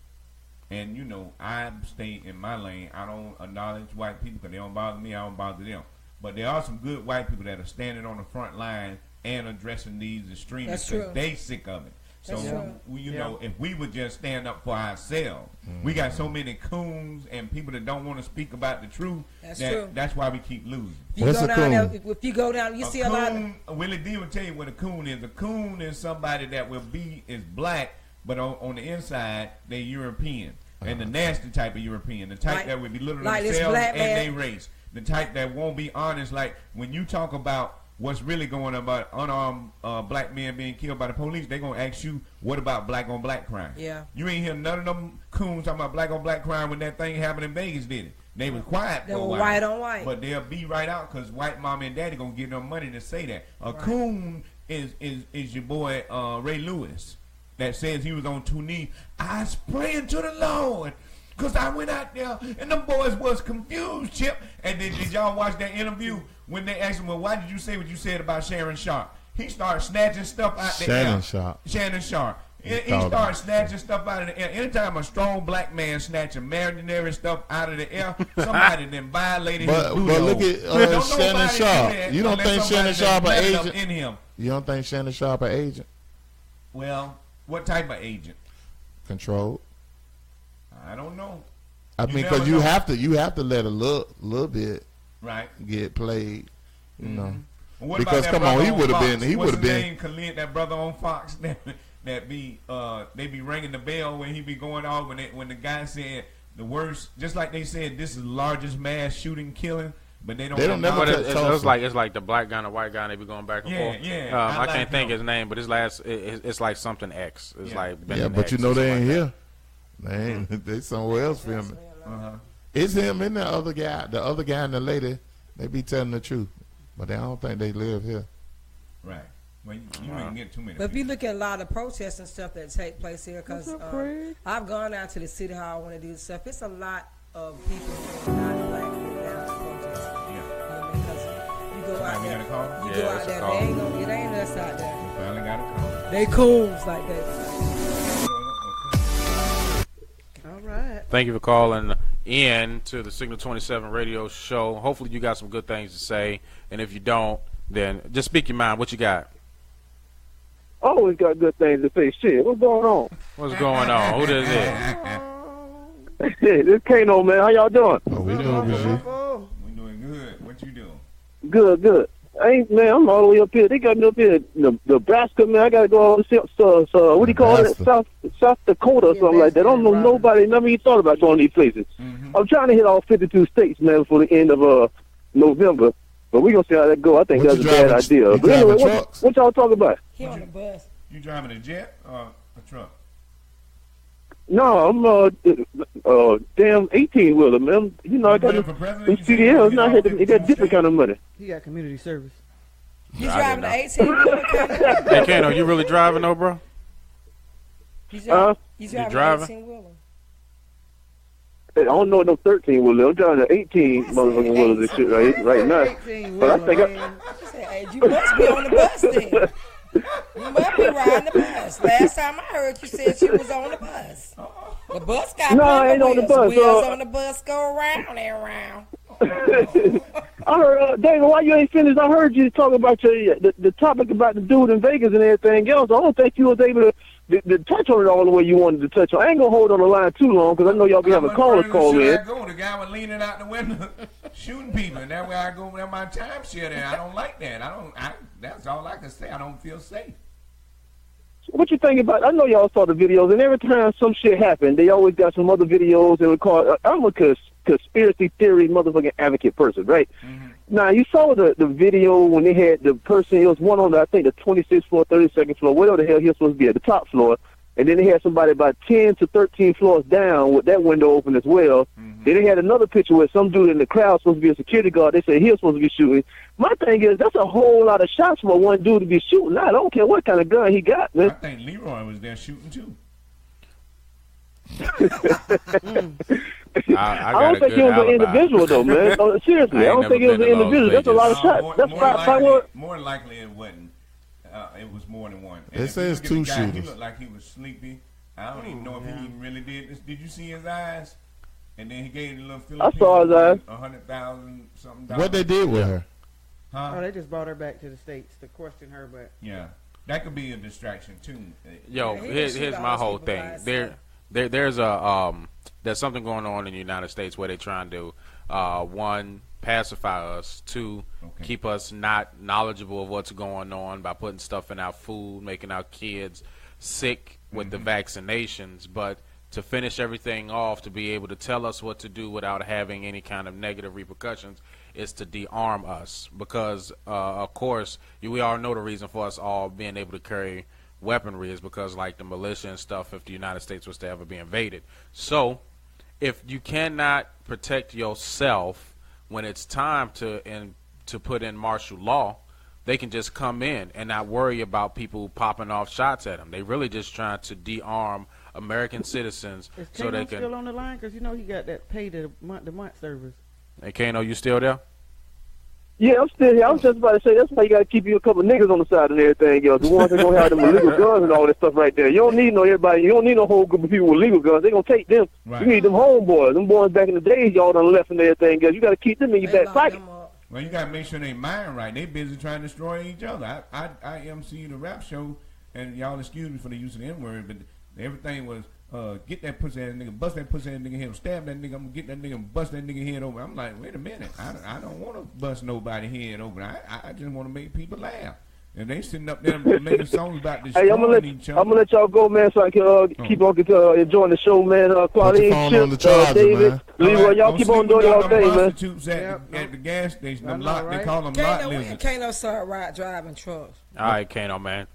and you know, I stay in my lane. I don't acknowledge white people because they don't bother me. I don't bother them. But there are some good white people that are standing on the front line and addressing these extremists That's true. because they sick of it. So, That's true. you know, if we would just stand up for ourselves, we got so many coons and people that don't want to speak about the truth. That's true. That's why we keep losing. If you What's go a down there, coon? if you go down, you see a lot. Of, Willie D will tell you what a coon is. A coon is somebody that is black, but on the inside they European, and the nasty type of European, the type Like- that would belittle like this themselves black and man. they race, the type that won't be honest. Like when you talk about what's really going on about unarmed black men being killed by the police, they gonna ask you, what about black on black crime? Yeah. You ain't hear none of them coons talking about black on black crime when that thing happened in Vegas, did it? They was quiet They for a were while. white on white. But they'll be right out because white mom and daddy gonna give them money to say that. A coon is your boy Ray Lewis that says he was on two knees. I was praying to the Lord because I went out there and them boys was confused, Chip. And then did y'all watch that interview when they asked him, well, why did you say what you said about Sharon Sharp? He started snatching stuff out the air. Shannon Sharp. He started snatching stuff out of the air. Anytime a strong black man snatch imaginary stuff out of the air, somebody then violated his But booty look hole. at Don't Shannon nobody do Sharp. that You don't unless think somebody Shannon Sharp an that's blooded up agent? in him. You don't think Shannon Sharp an agent? Well, what type of agent? Controlled. I don't know. I You mean, never because you know. have to let a little bit Right. get played. You know. Well, what Because, about that come on, brother he on would've Fox? been- he What's would've his been- name? Khalid, that brother on Fox that be they be ringing the bell when he be going off when the guy said the worst, just like they said this is the largest mass shooting killing, but they don't never But touch it's Tulsa. like the black guy and the white guy, and they be going back and Yeah, forth. yeah, I I like can't think him. his name, but his last it's like something X. It's Yeah. like Yeah, Benjamin but X you know or they something ain't like here. They ain't. They somewhere else filming. Uh-huh. It's him and the other guy and the lady. They be telling the truth, but I don't think they live here. Right. Well, you ain't get too many. But if you people. look at a lot of protests and stuff that take place here, because What's up, Craig? I've gone down to the city hall when they do this stuff. It's a lot of people who are not black people down to protest. Yeah. You know, because you go Somebody out got a there, call? you Yeah, go out it's a there, call. it ain't us out there. We finally got a call. They coons like that. All right. Thank you for calling in to the Signal 27 radio show. Hopefully you got some good things to say, and if you don't, then just speak your mind. What you got? Always got good things to say. Shit, what's going on? What's going on? Who this is? This Kano, man. How y'all doing? Oh, we doing good. Oh, We doing good. What you doing? Good, good. I'm all the way up here. They got me up here in Nebraska, man. I got to go all the so what do you call it? South Dakota or something like that. I don't know nobody. Never even thought about going to these places. Mm-hmm. I'm trying to hit all 52 states, man, before the end of November. But we're going to see how that go. I think What that's you a bad driving- idea. you But anyway, driving trucks? what y'all talking about? He on the bus. You driving a jet or a truck? No, I'm damn 18 wheeler, man. You know I got them CDLs. Now they got different kind of money. He got community service. You I driving didn't the 18 wheeler? Hey, Kano, you really driving though, bro? You driving driving? the 18 wheeler? I don't know no 13 wheeler. I'm driving the 18 motherfucking wheelers and shit right now. 18 But I think She said, hey, you must be on the bus then. You must be riding the bus. Last time I heard you said you was on the bus. The bus got No, I ain't on the bus. Wheels on the bus go around and around. I heard, David, why you ain't finished? I heard you talking about the topic about the dude in Vegas and everything else. I don't think you was able to touch on it all the way you wanted to touch on. I ain't gonna hold on the line too long because I know y'all be having callers call in. The guy was leaning out the window shooting people, and that way I go with my timeshare there. I don't like that. That's all I can say. I don't feel safe. What you think about? I know y'all saw the videos, and every time some shit happened, they always got some other videos and record. I'm a conspiracy theory motherfucking advocate person, right? Mm-hmm. Now you saw the video when they had the person. It was one on I think the 26th floor, 32nd floor, whatever the hell he was supposed to be at the top floor, and then they had somebody about 10 to 13 floors down with that window open as well. Mm-hmm. Then they had another picture where some dude in the crowd supposed to be a security guard. They said he was supposed to be shooting. My thing is that's a whole lot of shots for one dude to be shooting. I don't care what kind of gun he got, man. I think Leroy was there shooting too. I don't think it was an individual though, man. Seriously, I don't think it was an individual. That's a lot of shots. That's more likely it wasn't. It was more than one. It says two shooters. He looked like he was sleepy. I don't even know if he even really did this. Did you see his eyes? And then he gave the little Filipino I saw his eyes. $100,000 something. What they did with her? Huh? Oh, they just brought her back to the States to question her, but yeah, that could be a distraction too. Yo, here's my whole thing. There's something going on in the United States where they're trying to one, pacify us, two, keep us not knowledgeable of what's going on by putting stuff in our food, making our kids sick with the vaccinations, but to finish everything off, to be able to tell us what to do without having any kind of negative repercussions, is to de-arm us. Because, of course, we all know the reason for us all being able to carry weaponry is because, like, the militia and stuff, if the United States was to ever be invaded. So, if you cannot protect yourself when it's time to put in martial law, they can just come in and not worry about people popping off shots at them. They really just trying to de-arm American citizens so they can. Still on the line? Because you know he got that pay to month service. Hey, Kano, you still there? Yeah, I'm still here. I was just about to say that's why you got to keep you a couple niggas on the side and everything else. The ones that gonna have them illegal guns and all that stuff right there. You don't need everybody. You don't need no whole group of people with legal guns. They gonna take them. Right. You need them homeboys. Them boys back in the days y'all done left and everything else. You got to keep them in your back pocket. Well, you got to make sure they mind right. They busy trying to destroy each other. I MC the rap show, and y'all excuse me for the use of the N-word, but everything was get that pussy ass nigga, bust that pussy ass nigga head, stab that nigga, I'm gonna get that nigga and bust that nigga head over. I'm like, wait a minute, I don't want to bust nobody head over. I just want to make people laugh. And they sitting up there making songs about destroying each other. I'm gonna let y'all go, man, so I can keep on enjoying the show, man. Claudine, Chip, David, Leroy, y'all keep on doing y'all thing, man. At the gas station, they call them lot lizards. Kano start driving trucks. All right, Kano, man.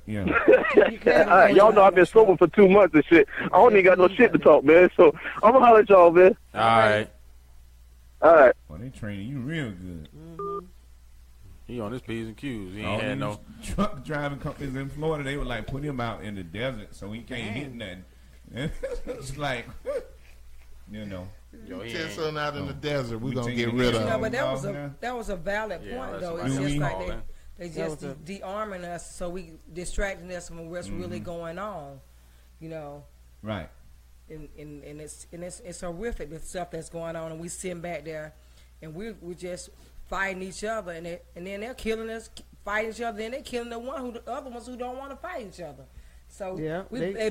Yeah. All right, y'all know I've been sober for 2 months and shit. I don't even got no shit to talk, man. So I'm gonna holler at y'all, man. All right. Well, they training you real good. Mm-hmm. He on his P's and Q's. He ain't had no truck driving companies in Florida. They would like put him out in the desert so he can't hit nothing. It's like, you know. Yo, he ain't something out in the desert. We're gonna get rid of him. No, but that was a valid point though. It's just like they just de-arming us, so we distracting us from what's really going on, you know. Right. And it's horrific the stuff that's going on, and we sitting back there, and we're just fighting each other, and then they're killing us, fighting each other, and they're killing the other ones who don't want to fight each other. So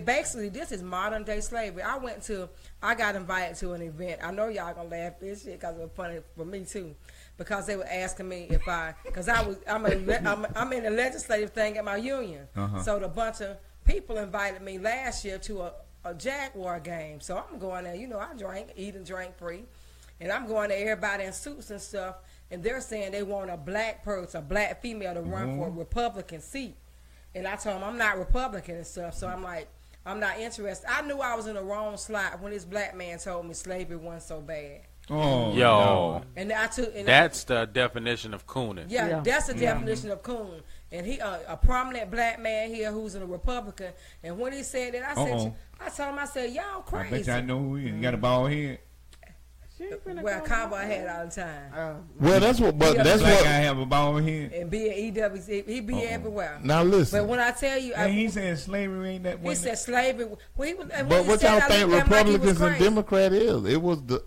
basically, this is modern day slavery. I got invited to an event. I know y'all gonna laugh at this shit because it was funny for me too, because they were asking me if because I'm in the legislative thing at my union. So the bunch of people invited me last year to a Jaguar game. So I'm going there. You know, I eat and drink free, and I'm going there. Everybody in suits and stuff. And they're saying they want a black person, a black female to run for a Republican seat. And I told them I'm not Republican and stuff. So I'm like, I'm not interested. I knew I was in the wrong slot when this black man told me slavery wasn't so bad. Oh, Yo, no. And I took and that's the definition of cooning. yeah, that's the definition of coon. And he a prominent black man here who's a Republican. And when he said that, I said, I told him, I said, y'all I crazy. bet you I know who he is. He got a bald head. She ain't finna Wear a come cowboy out. hat all the time. Well, that's what. But Yeah, that's Black what. guy have a bald head. And be at EWC, he be everywhere. Now listen. But when I tell you, And he said slavery ain't that. he wasn't said slavery. Well, he was, and when But he what said y'all I think looked at him like he was Republicans and crazy. Democrat is?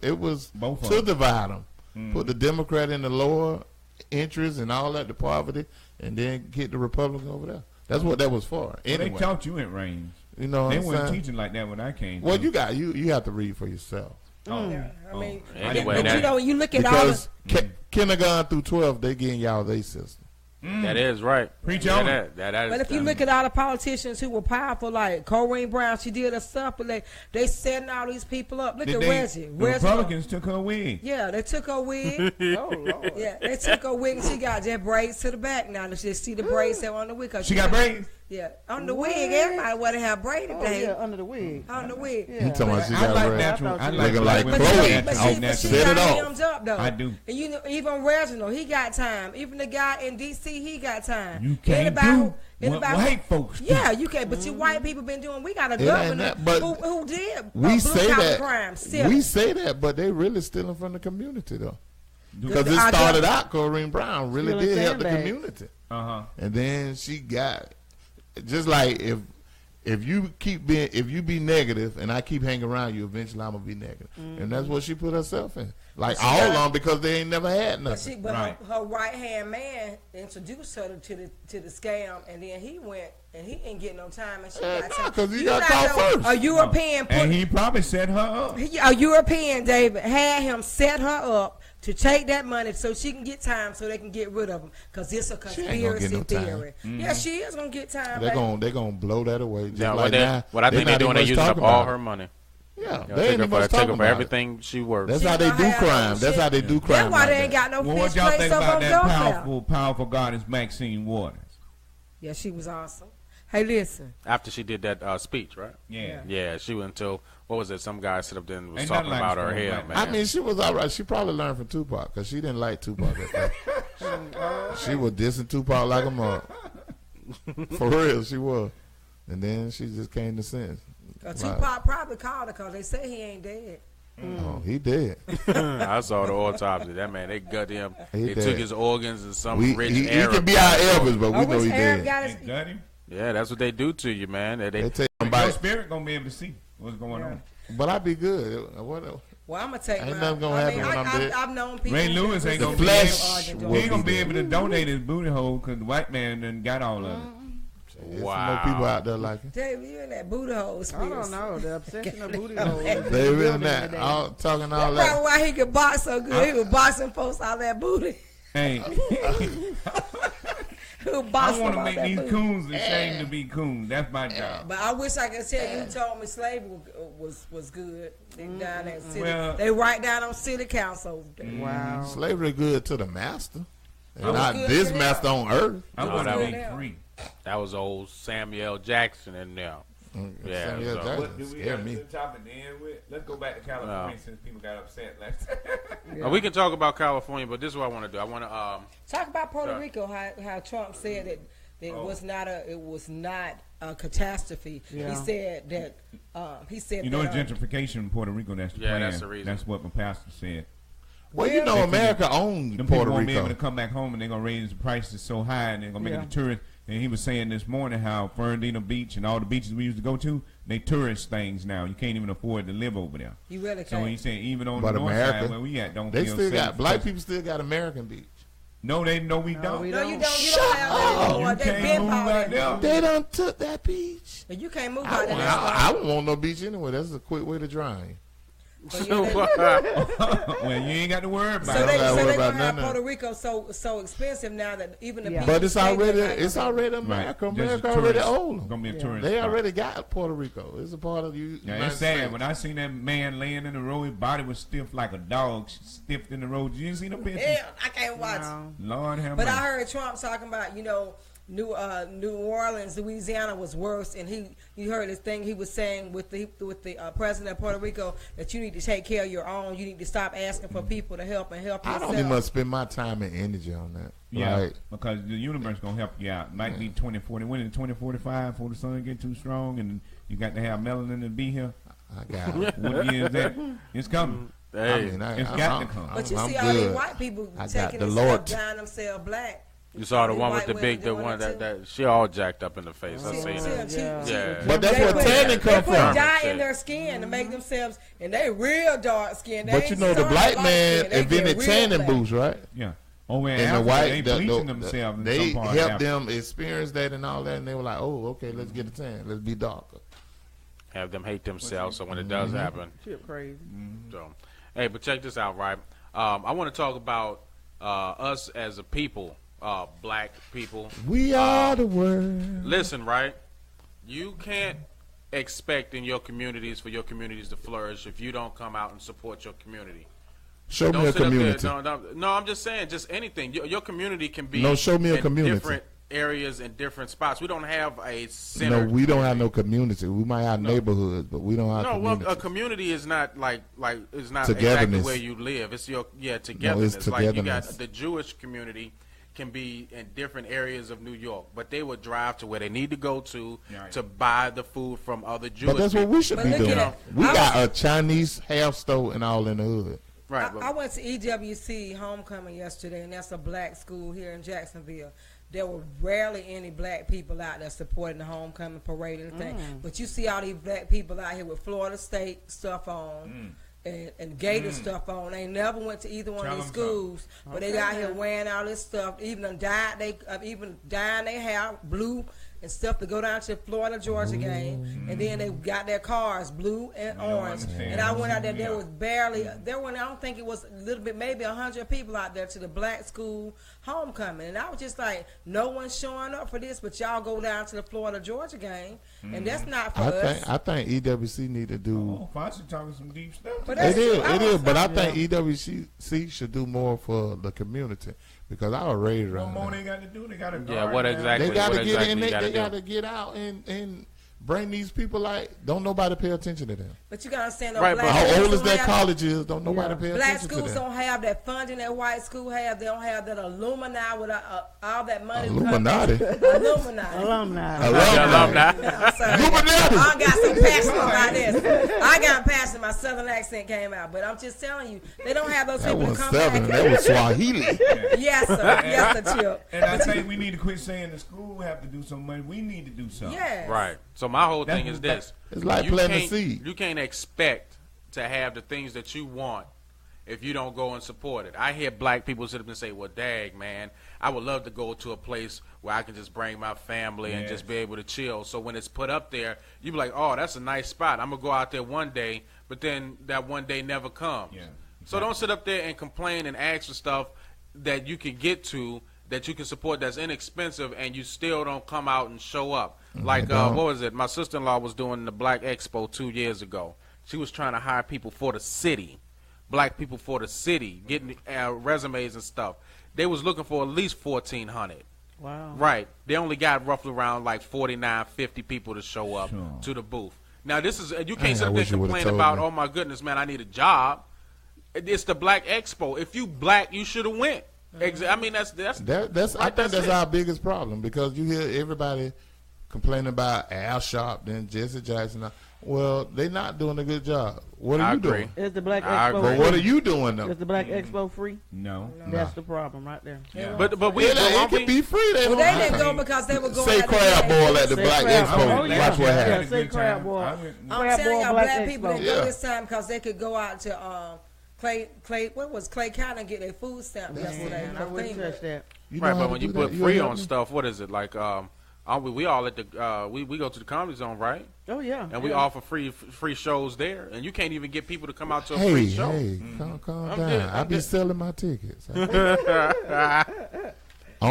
It was Both of to them. divide them. Put the Democrat in the lower interest and all that, the poverty, and then get the Republican over there. That's what that was for. Well, Anyway, they taught you at range. you know what They I'm weren't saying? teaching like that when I came. Well, through. you have to read for yourself. Yeah, I mean, Anyway, but that- you know, when you look at all Because the, kindergarten through 12, they getting y'all their system. That is right. Preach yeah, on. that is but if you look at all the politicians who were powerful, like Corrine Brown, she did her stuff, but they setting all these people up. Look Did at they- Reggie. The Reggie. Republicans took her wig. Yeah, they took her wig. Oh Lord. Yeah, they took her wig and she got that braids to the back now. She see the braids that were on the wig. 'cause She got braids. Yeah, on the wig. Everybody want to have braid Oh today. yeah, under the wig. On the wig. Yeah. You talking about she I got like red? natural. I like Looking like women Chloe. with But natural. she Set it got off. hemmed up though. I do. And you know, even Reginald, he got time. Even the guy in DC, he got time. You can't Anybody do who- what anybody who- white folks do. Yeah, you can. But you white people been doing. We got a It ain't governor that, but who did We blue say collar that. crime. Still. We say that, but they really stealing from the community though. Because it Our started governor- out, Corrine Brown really Stealing did help the sandbags. community, Uh-huh. and then she got just like if you be negative and I keep hanging around you, eventually I'm gonna be negative, and that's what she put herself in. Like She all got- of them because they ain't never had But, nothing. Right. her right hand man introduced her to the scam, and then he went and he didn't get no time, and she Yeah, got nah, time. 'cause he You got not caught know first. A European And he probably set her up. a European, David, had him set her up to take that money so she can get time so they can get rid of him because it's a She ain't gonna get conspiracy no time. theory. Yeah, she is gonna get time. They're baby. they gonna blow that away. Just now, like now, what I think they they're doing, they're not even using up talking all about her it. money. Yeah, They they ain't took her even for, talking took her for about it. everything she worked. That's She how they gonna do have crime. no That's shit. how they do crime. That's why like they ain't that. got no Well, what fish y'all place think up about on that Gulf. powerful goddess Maxine Waters? Yeah, she was awesome. Hey, listen. After she did that speech, right? Yeah. Yeah, she went until, what was it, some guy sit up there and was Ain't talking nothing like about her strong hair, black man. I mean, she was all right. She probably learned from Tupac because she didn't like Tupac. At first. She was dissing Tupac like a mother. For real, she was. And then she just came to sense. Right. Tupac probably called her because they say he ain't dead. Oh, he did. I saw the autopsy. That man, they gut him. He They dead. took his organs and some He rich can Arab. be our Elvis, but we know which he Arab dead. got They his, got him. Yeah, that's what they do to you, man. They They take But somebody, your spirit gonna be able to see what's going on. but I be good. What? well, I'm gonna take Ain't mine. nothing gonna I mean, happen when I'm dead. I've known people. Ray who Lewis just ain't was gonna The be flesh able, will he ain't gonna be be there. able to donate his booty hole because the white man done got all of it. There's Wow. some more people out there like it. Dave, you in that booty hole I spirit. don't know. The obsession of booty holes. They really not all talking all That's probably that. why he could box so good. He was boxing folks out that booty. Hey, He was I boxing want to them out make that these booty. coons ashamed to be coons. That's my job. But I wish I could tell you who told me slavery was good. They down at city. Well- They right down on city council. Wow. Slavery good to the master, and was not good this to them. master on earth. I No, want that to was- be free. That was old Samuel Jackson in there. Yeah, Samuel so- Jackson What do we scared got me. a good topic to end with? Let's go back to California since people got upset last time. We can talk about California, but this is what I want to do. I want to Talk about Puerto Sure. Rico. How Trump said that it Oh. was not a catastrophe. Yeah. He said that he said You know, that, it's gentrification in Puerto Rico. That's the Yeah, plan. that's the reason. That's what my pastor said. Well, you know, Well, America owned Them Puerto people won't be able to Rico. come back home, and they're gonna raise the prices so high, and they're gonna make Yeah. it a tourist. And he was saying this morning how Fernandina Beach and all the beaches we used to go to, they tourist things now. You can't even afford to live over there. you really So can't. he said even on But the north America, side where we at, don't They feel still safe got black because- people still got American Beach. No, we don't. we no, you don't. don't. You don't have that anymore. You They can't been move bought out that. there. They done took that beach. And you can't move I out there. don't want no beach anyway. That's a quick way to drown. Well, you ain't got to worry about So don't they, it. gotta so worry they about gonna have none of Puerto Rico so expensive now that even the Yeah. people But it's stay already there. America. Just America a already tourist. old. It's gonna be a Yeah. tourist. They spot. already got Puerto Rico. It's a part of you. Yeah, it's sad. When I seen that man laying in the road, his body was stiff like a dog, stiffed in the road. You didn't see no pictures? Hell, I can't watch. No. Lord have But mercy. I heard Trump talking about, New Orleans, Louisiana was worse, and you heard this thing he was saying with the president of Puerto Rico that you need to take care of your own. You need to stop asking for people to help and help I yourself. don't even spend my time and energy on that. Yeah, Like, because the universe gonna help you out. Might be 2040. When in 2045, before the sun get too strong, and you got to have melanin to be here. I got it. What year is that? It's coming. Hey, I mean, It's got to come. But you I'm see all these good. white people I got taking the themselves, Lord. dyeing themselves black. you saw the These one with white the women big, the doing one it that, too. that she all jacked up in the face. I See, seen see, it. see, Yeah. But that's They where put- tanning come They put from. dye Shit. in their skin to make themselves, and they real dark skin. They But ain't you know, the starting black light man skin. They invented get real tanning black. booths, right? Yeah. Oh, in And the Africa, white, they bleaching themselves. In they some part of helped Africa. them experience that and all that, and they were like, "Oh, okay, let's get a tan. Let's be darker." Have them hate themselves, so when it does happen. Shit crazy. So, hey, but check this out, right? I want to talk about us as a people, black people. We are the world. Listen, right? You can't expect in your communities for your communities to flourish if you don't come out and support your community. Show me Don't a sit up there- community. No, I'm just saying, just anything. Your community can be No, show me a in community. different areas and different spots. We don't have a No, center. we don't have no community. We might have neighborhoods, but we don't have No, well, community. a community is not like is not exactly Togetherness. where you live. It's your togetherness. Like you got togetherness. the Jewish community can be in different areas of New York, but they would drive to where they need to go to Right. to buy the food from other Jewish. But that's what we should But be look at doing. that. We I got a Chinese half store and all in the hood. right. I went to EWC homecoming yesterday, and that's a black school here in Jacksonville. There were rarely any black people out there supporting the homecoming parade and thing. But you see all these black people out here with Florida State stuff on and Gator stuff on. They never went to either one of these Tell 'em schools, but they got here wearing all this stuff. Even dyeing their hair blue and stuff to go down to the Florida Georgia game, and then they got their cars blue and don't orange. understand. And I went out there. Yeah. There was barely there were. I don't think it was a little bit, maybe 100 people out there to the black school homecoming, and I was just like, no one's showing up for this, but y'all go down to the Florida Georgia game, and that's not for us. I think EWC need to do. Oh, Foster talking some deep stuff. But It that's is, true. it is, but I was- think EWC should do more for the community because I was raised What around more there. they got to do? They got to Yeah, what exactly? They got to what get exactly in. you They gotta got do? to get out and bring these people. Like, don't nobody pay attention to them. But you gotta understand, Right, black but How schools old is don't that have- college is? Don't nobody pay Black attention to schools them. don't have that funding that white school have. They don't have that alumni with all that money. Illuminati. Illuminati. Alumni. Alumni. I'm sorry. Illuminati. I got so passionate about this. I got passionate. My southern accent came out, but I'm just telling you, they don't have those That people to was come Southern. back. That was Swahili. Yes, sir. Yes, sir, Chip. And I think we need to quit saying the school have to do so much. We need to do something. Yes. Right. So my whole That's thing is this: It's like You planting a can't- seed. You can't expect to have the things that you want if you don't go and support it. I hear black people sit up and say, "Well, dag, man, I would love to go to a place where I can just bring my family and Yes. just be able to chill." So when it's put up there, you be like, "Oh, that's a nice spot. I'm gonna go out there one day," but then that one day never comes. Yeah, So don't sit up there and complain and ask for stuff that you can get to, that you can support, that's inexpensive, and you still don't come out and show up. Like, don't. what was it? My sister-in-law was doing the Black Expo 2 years ago. She was trying to hire people for the city, black people for the city, getting resumes and stuff. They was looking for at least 1,400. Wow. Right. They only got roughly around like 49, 50 people to show up Sure. to the booth. Now, this is, you Dang, can't sit I up there wish and you would've complain told about, me. oh my goodness, man, I need a job. It's the Black Expo. If you black, you should have went. I mean, that's That's I Right, think that's it. our biggest problem because you hear everybody complaining about Al Sharpton, Jesse Jackson. Well, they're not doing a good job. What are I you agree. doing? Is the Black I Expo agree. But free? what are you doing though? Is the Black Expo free? No. That's the problem right there. Yeah. But we It, don't it can be free. They Well, don't they have didn't to. go because they were going Say out to crab get- boil at the Say Black crab Expo. boil. Oh, Watch yeah. what Yeah, happens. say crab boil. I'm Crab telling boil, y'all, Black black people Expo. didn't Yeah. go this time because they could go out to Clay County and get their food stamp yesterday. Man, I wouldn't touch that. You know right. how But to when do you that? put You free help on me? stuff, what is it like? We all at the we go to the Comedy Zone, right? Oh yeah. And we yeah. offer free shows there, and you can't even get people to come out to a Hey, free show. hey, calm I'm down. good, I I'm be good. selling my tickets. Only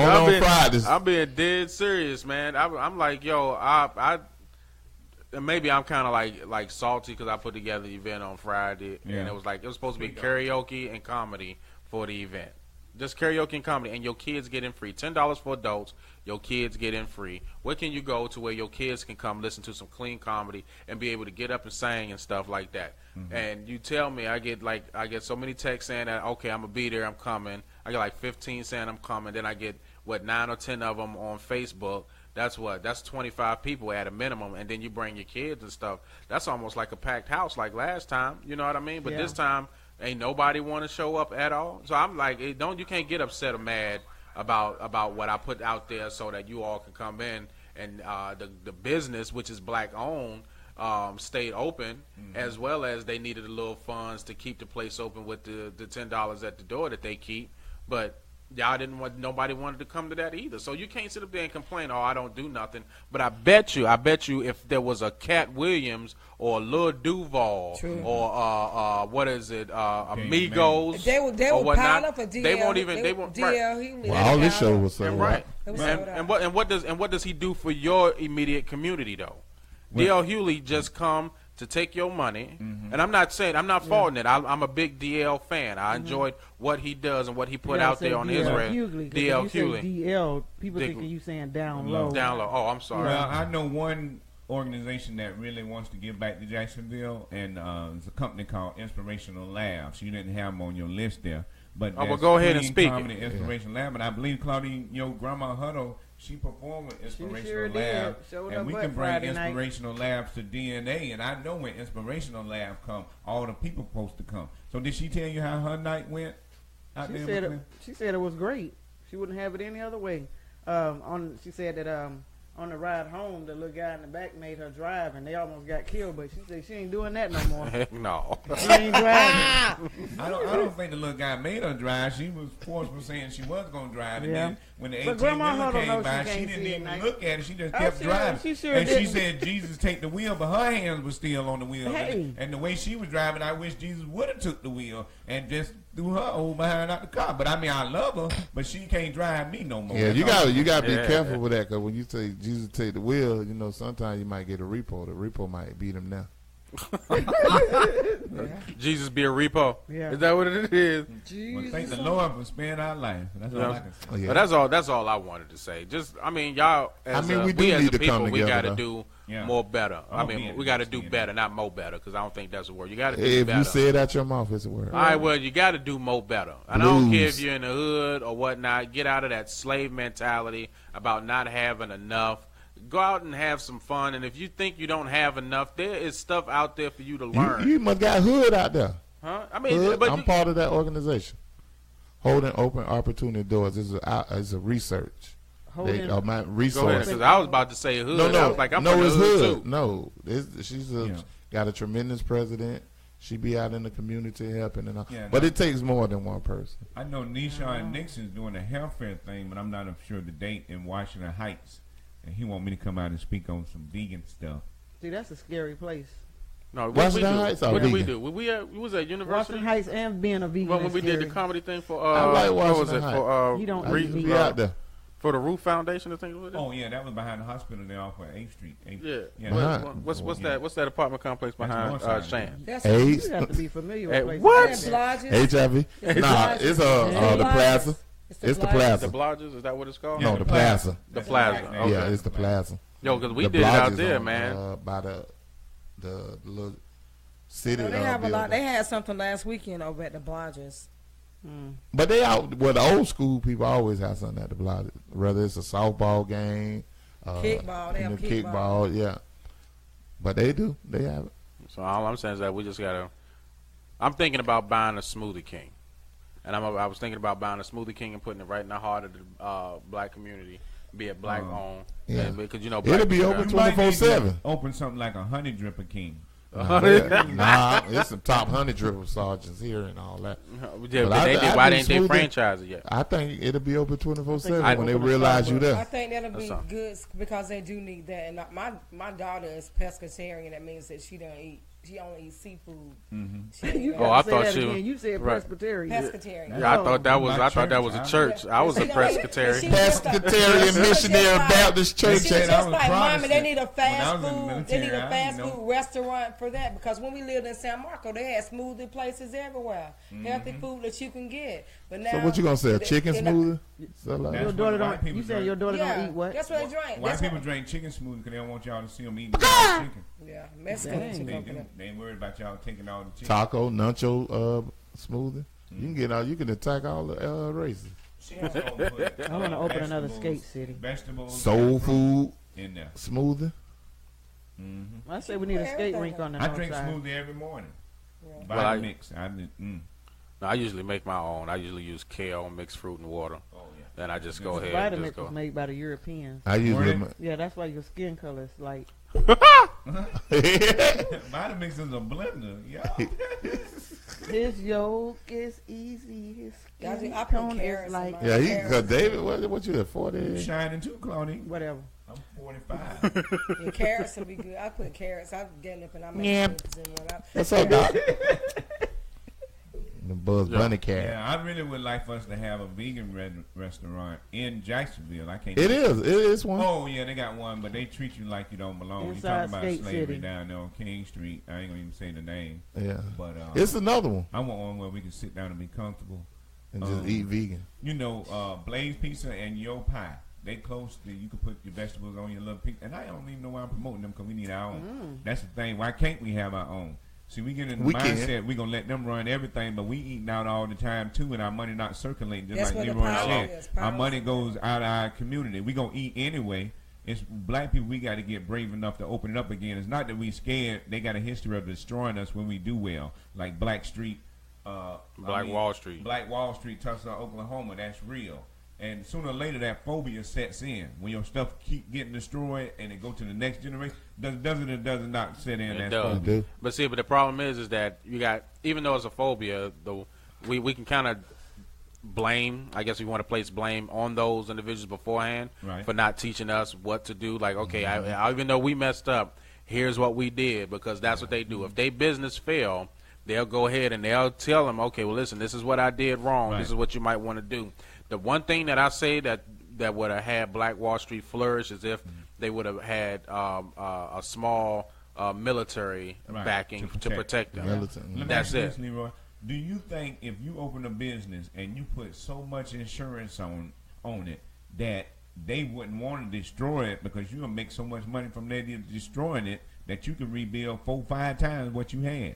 I'm on being- Fridays. I'm being dead serious, man. I'm like, yo, I maybe I'm kind of like salty because I put together the event on Friday, Yeah. and it was supposed to be karaoke and comedy for the event. Just karaoke and comedy, and your kids get in free. $10 for adults, your kids get in free. Where can you go to where your kids can come listen to some clean comedy and be able to get up and sing and stuff like that? And you tell me, I get so many texts saying that, okay, I'm gonna be there, I'm coming. I get like 15 saying I'm coming. Then I get 9 or 10 of them on Facebook. That's 25 people at a minimum, and then you bring your kids and stuff. That's almost like a packed house like last time. You know what I mean? But this time, ain't nobody want to show up at all. So I'm like, you can't get upset or mad about what I put out there so that you all can come in and the business, which is black owned, stayed open, as well as they needed a little funds to keep the place open with the $10 at the door that they keep. But nobody wanted to come to that either. So you can't sit up there and complain, oh, I don't do nothing. But I bet you if there was a Cat Williams or a Lil Duval or what is it, Amigos, they would pile up for DL. They won't even. They won't. DL, well, all this show was sold right. out. And what does he do for your immediate community though? DL Hughley just come to take your money, and I'm not faulting it. I'm a big DL fan. I enjoyed what he does and what he put out there on his radio. DL Hughley. DL, people thinking you saying down low. Down low. Oh, I'm sorry. Well, I know one organization that really wants to give back to Jacksonville, and it's a company called Inspirational Labs. You didn't have them on your list there, but well, go ahead and speak. Inspirational Lab, and I believe Claudine, your grandma Huddle, she performed with Inspirational Lab, and we can bring Inspirational Labs to DNA. And I know when Inspirational Lab come, all the people supposed to come. So did she tell you how her night went? She said it was great. She wouldn't have it any other way. She said that on the ride home, the little guy in the back made her drive, and they almost got killed. But she said she ain't doing that no more. No, she ain't driving. I don't think the little guy made her drive. She was forceful saying she was gonna drive, and then when the 18 came by, she didn't even look at it. She just kept driving. She said Jesus take the wheel, but her hands were still on the wheel. Hey. And the way she was driving, I wish Jesus would have took the wheel and just threw her old behind out the car. But I mean, I love her, but she can't drive me no more. Yeah, you gotta be careful with that, because when you say Jesus take the wheel, sometimes you might get a repo. The repo might beat him now. Jesus be a repo. Yeah. Is that what it is? Well, thank the Lord for sparing our life. That's all I can say. Oh, yeah. But that's all I wanted to say. Just, y'all, we as a people, we got to do more better. We got to do better, not more better, because I don't think that's a word. You got to do better. If you say it out your mouth, it's a word. All right, well, you got to do more better. And I don't care if you're in the hood or whatnot. Get out of that slave mentality about not having enough. Go out and have some fun, and if you think you don't have enough, there is stuff out there for you to learn. You must got hood out there. Huh? I mean, hood, I'm part of that organization. Holding Open Opportunity Doors is a research. My resource. Go ahead, because I was about to say hood. No, I was like, I'm no, from it's the hood hood. too. No, she's got a tremendous president. She be out in the community helping and all. Yeah, but it takes more than one person. I know Nishan Nixon's doing a health fair thing, but I'm not sure the date in Washington Heights. And he want me to come out and speak on some vegan stuff. See, that's a scary place. No, Washington Heights. What did we do? We was at University. Washington Heights and being a vegan. When we did the comedy thing for I like what was Washington it Heights. for? You don't be out there for the Roof Foundation. I think it was. Oh yeah, that was behind the hospital there off of 8th Street. What's that apartment complex behind Shan? You have to be familiar with what? HIV. Nah, it's the Plaza. It's the Plaza. The Blodgers, is that what it's called? No, the Plaza. The Plaza. Okay. Yeah, it's the Plaza. Yo, because we did it out there, man. By the little city. They have a lot. They had something last weekend over at the Blodgers. But they out. Well, the old school people always have something at the Blodgers. Whether it's a softball game, kickball. They have kickball. Yeah, but they do. They have it. So all I'm saying is that we just gotta. I'm thinking about buying a Smoothie King. And I was thinking about buying a Smoothie King and putting it right in the heart of the black community, be it black owned. Yeah, because black it'll be open 24/7. Open something like a Honey Dripper King. Nah, it's some top honey dripper sergeants here and all that. Yeah, but why didn't they franchise it yet? I think it'll be open 24/7 when they realize you there. I think that'll be good because they do need that. And my daughter is pescatarian. That means that she don't eat she only eats seafood. You Oh, I gotta say thought that you- again. You said right. Presbyterian. Pescatarian. Yeah, I thought that was. My I thought that church, was a I- church. I was a She don't eat- Presbyterian. she was just like- Presbyterian she was just Missionary like- Baptist She Church. was said I just was like, Mommy, they Protestant. need a When I fast was in the food. They military, need a I fast didn't food know. restaurant for that because when we lived in San Marco, they had smoothie places everywhere, healthy food that you can get. But now, So what you gonna say? A chicken in the- smoothie? So like, That's Your daughter what white don't. people You said drink. your daughter Yeah, don't eat what? that's what they drink. White That's people what, drink chicken smoothie because they don't want y'all to see them eating chicken. yeah, Mexican Dang. chicken They company. do. They ain't worried about y'all taking all the chicken. taco, nacho smoothie. You can get all. You can attack all the races. She also put, I wanna open another vegetables- skate city. Vegetables. Soul food in there. smoothie. I say we need a skate rink on the I north drink side. smoothie every morning. Yeah. By Well, I- mix. No, I usually make my own. I usually use kale, mixed fruit, and water. Oh yeah. Then I just go ahead and just Vitamix was go. made by the Europeans. I usually. Morning. Yeah, that's why your skin color is like. Vitamix is a blender. Yeah. His yolk is easy. His I skin put tone carrots is in like mine. Yeah, he. Carrots. Cause David, what you at You 40? shining too, Cloney. whatever. I'm 45. Yeah, carrots will be good. I put carrots. I'm getting up and I make Yeah. smoothies and when I. What's up, Doc? The Buzz Bunny cat. Yeah, I really would like for us to have a vegan restaurant in Jacksonville. I can't. It is. It is one. Oh yeah, they got one, but they treat you like you don't belong. You Inside talking about Skate slavery City. down there on King Street. I ain't gonna even say the name, Yeah. but It's another one. I want one where we can sit down and be comfortable. And just eat vegan. You know, Blaze Pizza and Yo Pie. They close to, you can put your vegetables on your little pizza. And I don't even know why I'm promoting them because we need our own. That's the thing. Why can't we have our own? See, we get in the We can. mindset we're going to let them run everything, but we eating out all the time too, and our money not circulating. Just That's like what the Leroy power said, is. our Power. money goes out of our community. we going to eat anyway. It's black people, we got to get brave enough to open it up again. It's not that we scared. They got a history of destroying us when we do well, like Black Street. Wall Street. Black Wall Street, Tulsa, Oklahoma. That's real. And sooner or later, that phobia sets in. When your stuff keep getting destroyed and it go to the next generation, does it or does it not set in? It that does. phobia? Do. But see, but the problem is that you got, even though it's a phobia, though we can kind of blame, I guess we want to place blame on those individuals beforehand Right. for not teaching us what to do. Like, okay, I even though we messed up, here's what we did, because that's what they do. If they business fail, they'll go ahead and they'll tell them, okay, well, listen, this is what I did wrong. Right. This is what you might want to do. The one thing that I say that would have had Black Wall Street flourish is if they would have had a small military Right, backing to to protect them. Militant. Let me That's ask you it. this, Leroy. Do you think if you open a business and you put so much insurance on it that they wouldn't want to destroy it because you're gonna make so much money from there destroying it that you can rebuild 4-5 times what you had?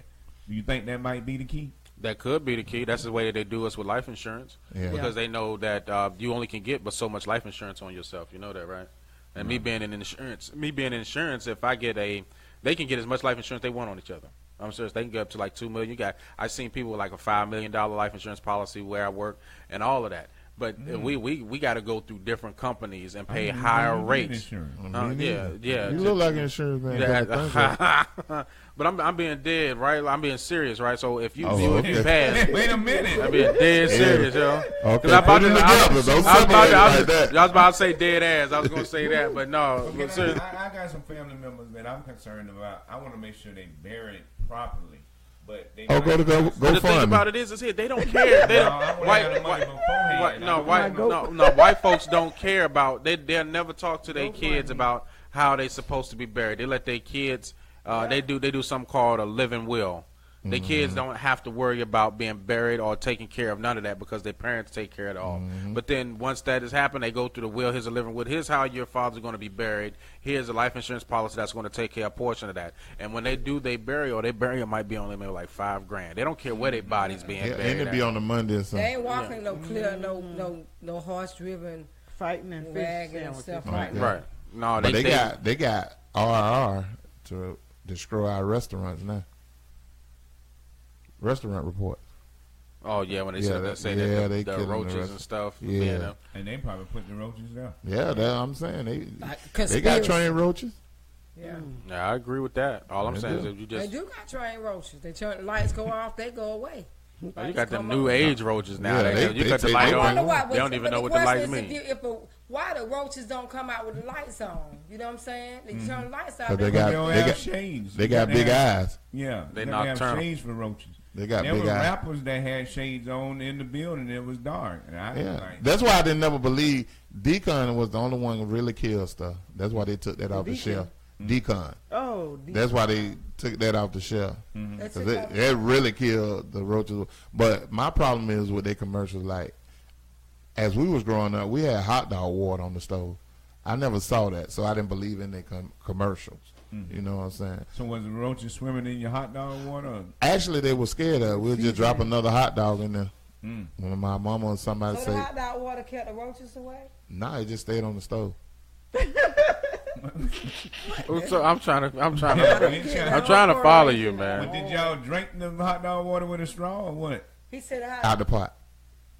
Do you think that might be the key? That could be the key. That's the way that they do us with life insurance, Yeah. because they know that you only can get but so much life insurance on yourself. You know that, right? And me being in insurance, if I get they can get as much life insurance they want on each other. I'm serious. They can get up to like $2 million. I've seen people with like a $5 million life insurance policy where I work and all of that. But we got to go through different companies and pay higher rates. Yeah. You look like an insurance man. But I'm being dead, right? I'm being serious, right? So if you Oh, if you okay. pass, Wait a minute. I'm being dead serious, yo. Okay, I'm about put to, it together. I Don't was separate about it to, like that. I was about to say dead ass. I was going to say that, but no. Okay, But seriously, I got some family members that I'm concerned about. I want to make sure they buried properly. But they Oh, go but the thing fund. about it is here they don't care. They No, don't, I wanna have the money beforehand. white folks don't care about. They'll never talk to their kids about how they supposed to be buried. They let their kids. They do something called a living will. The kids don't have to worry about being buried or taking care of, none of that, because their parents take care of it all. But then once that has happened, they go through the will. Here's a living will. Here's how your father's going to be buried. Here's a life insurance policy that's going to take care of a portion of that. And when they do their burial might be only maybe like $5,000. They don't care where their body's being Yeah, buried. and it be at. on the Monday or They something. ain't walking no clear, no horse driven Fighting and fish wagon and sandwiches. stuff Right. like that. Right. No, But they got RRR to destroy our restaurants now. Restaurant report. Oh yeah, when they Yeah, said that- that, say yeah, that they the killing the roaches rest- and stuff. Yeah. being there. And they probably put the roaches there. Yeah, I'm saying they got Conspiracy. trained roaches. Yeah. Yeah, I agree with that. All I'm They saying do. is if you They just do got trained roaches. They turn the lights go off, they go away. you Lights got the come new on. age roaches now. Yeah, you they cut the take- light they I on. wonder why. They don't even but know the what the lights question is mean. why the roaches don't come out with the lights on? You know what I'm saying? They turn the lights out. But they they got- They don't they have got- shades. They You got gotta big have- eyes. Yeah, They you gotta have nocturnal. shades for roaches. They got There big were eyes. rappers that had shades on in the building. It was dark, and I was Yeah, like, that's why I didn't never believe Deacon was the only one who really killed stuff. That's why they took that off the Deacon? shelf. Deacon. Oh, That's why they took that off the shelf. That's Cause it. it really killed the roaches. But my problem is with their commercials. Like, as we was growing up, we had hot dog water on the stove. I never saw that, so I didn't believe in their commercials. You know what I'm saying? so was the roaches swimming in your hot dog water? Or? Actually, they were scared of it. We'll just drop another hot dog in there. When my mama or somebody So say, the hot dog water kept the roaches away? nah, it just stayed on the stove. So I'm trying to Yeah, I'm trying to follow you, But man. did y'all drink the hot dog water with a straw or what? He said the hot Out the pot.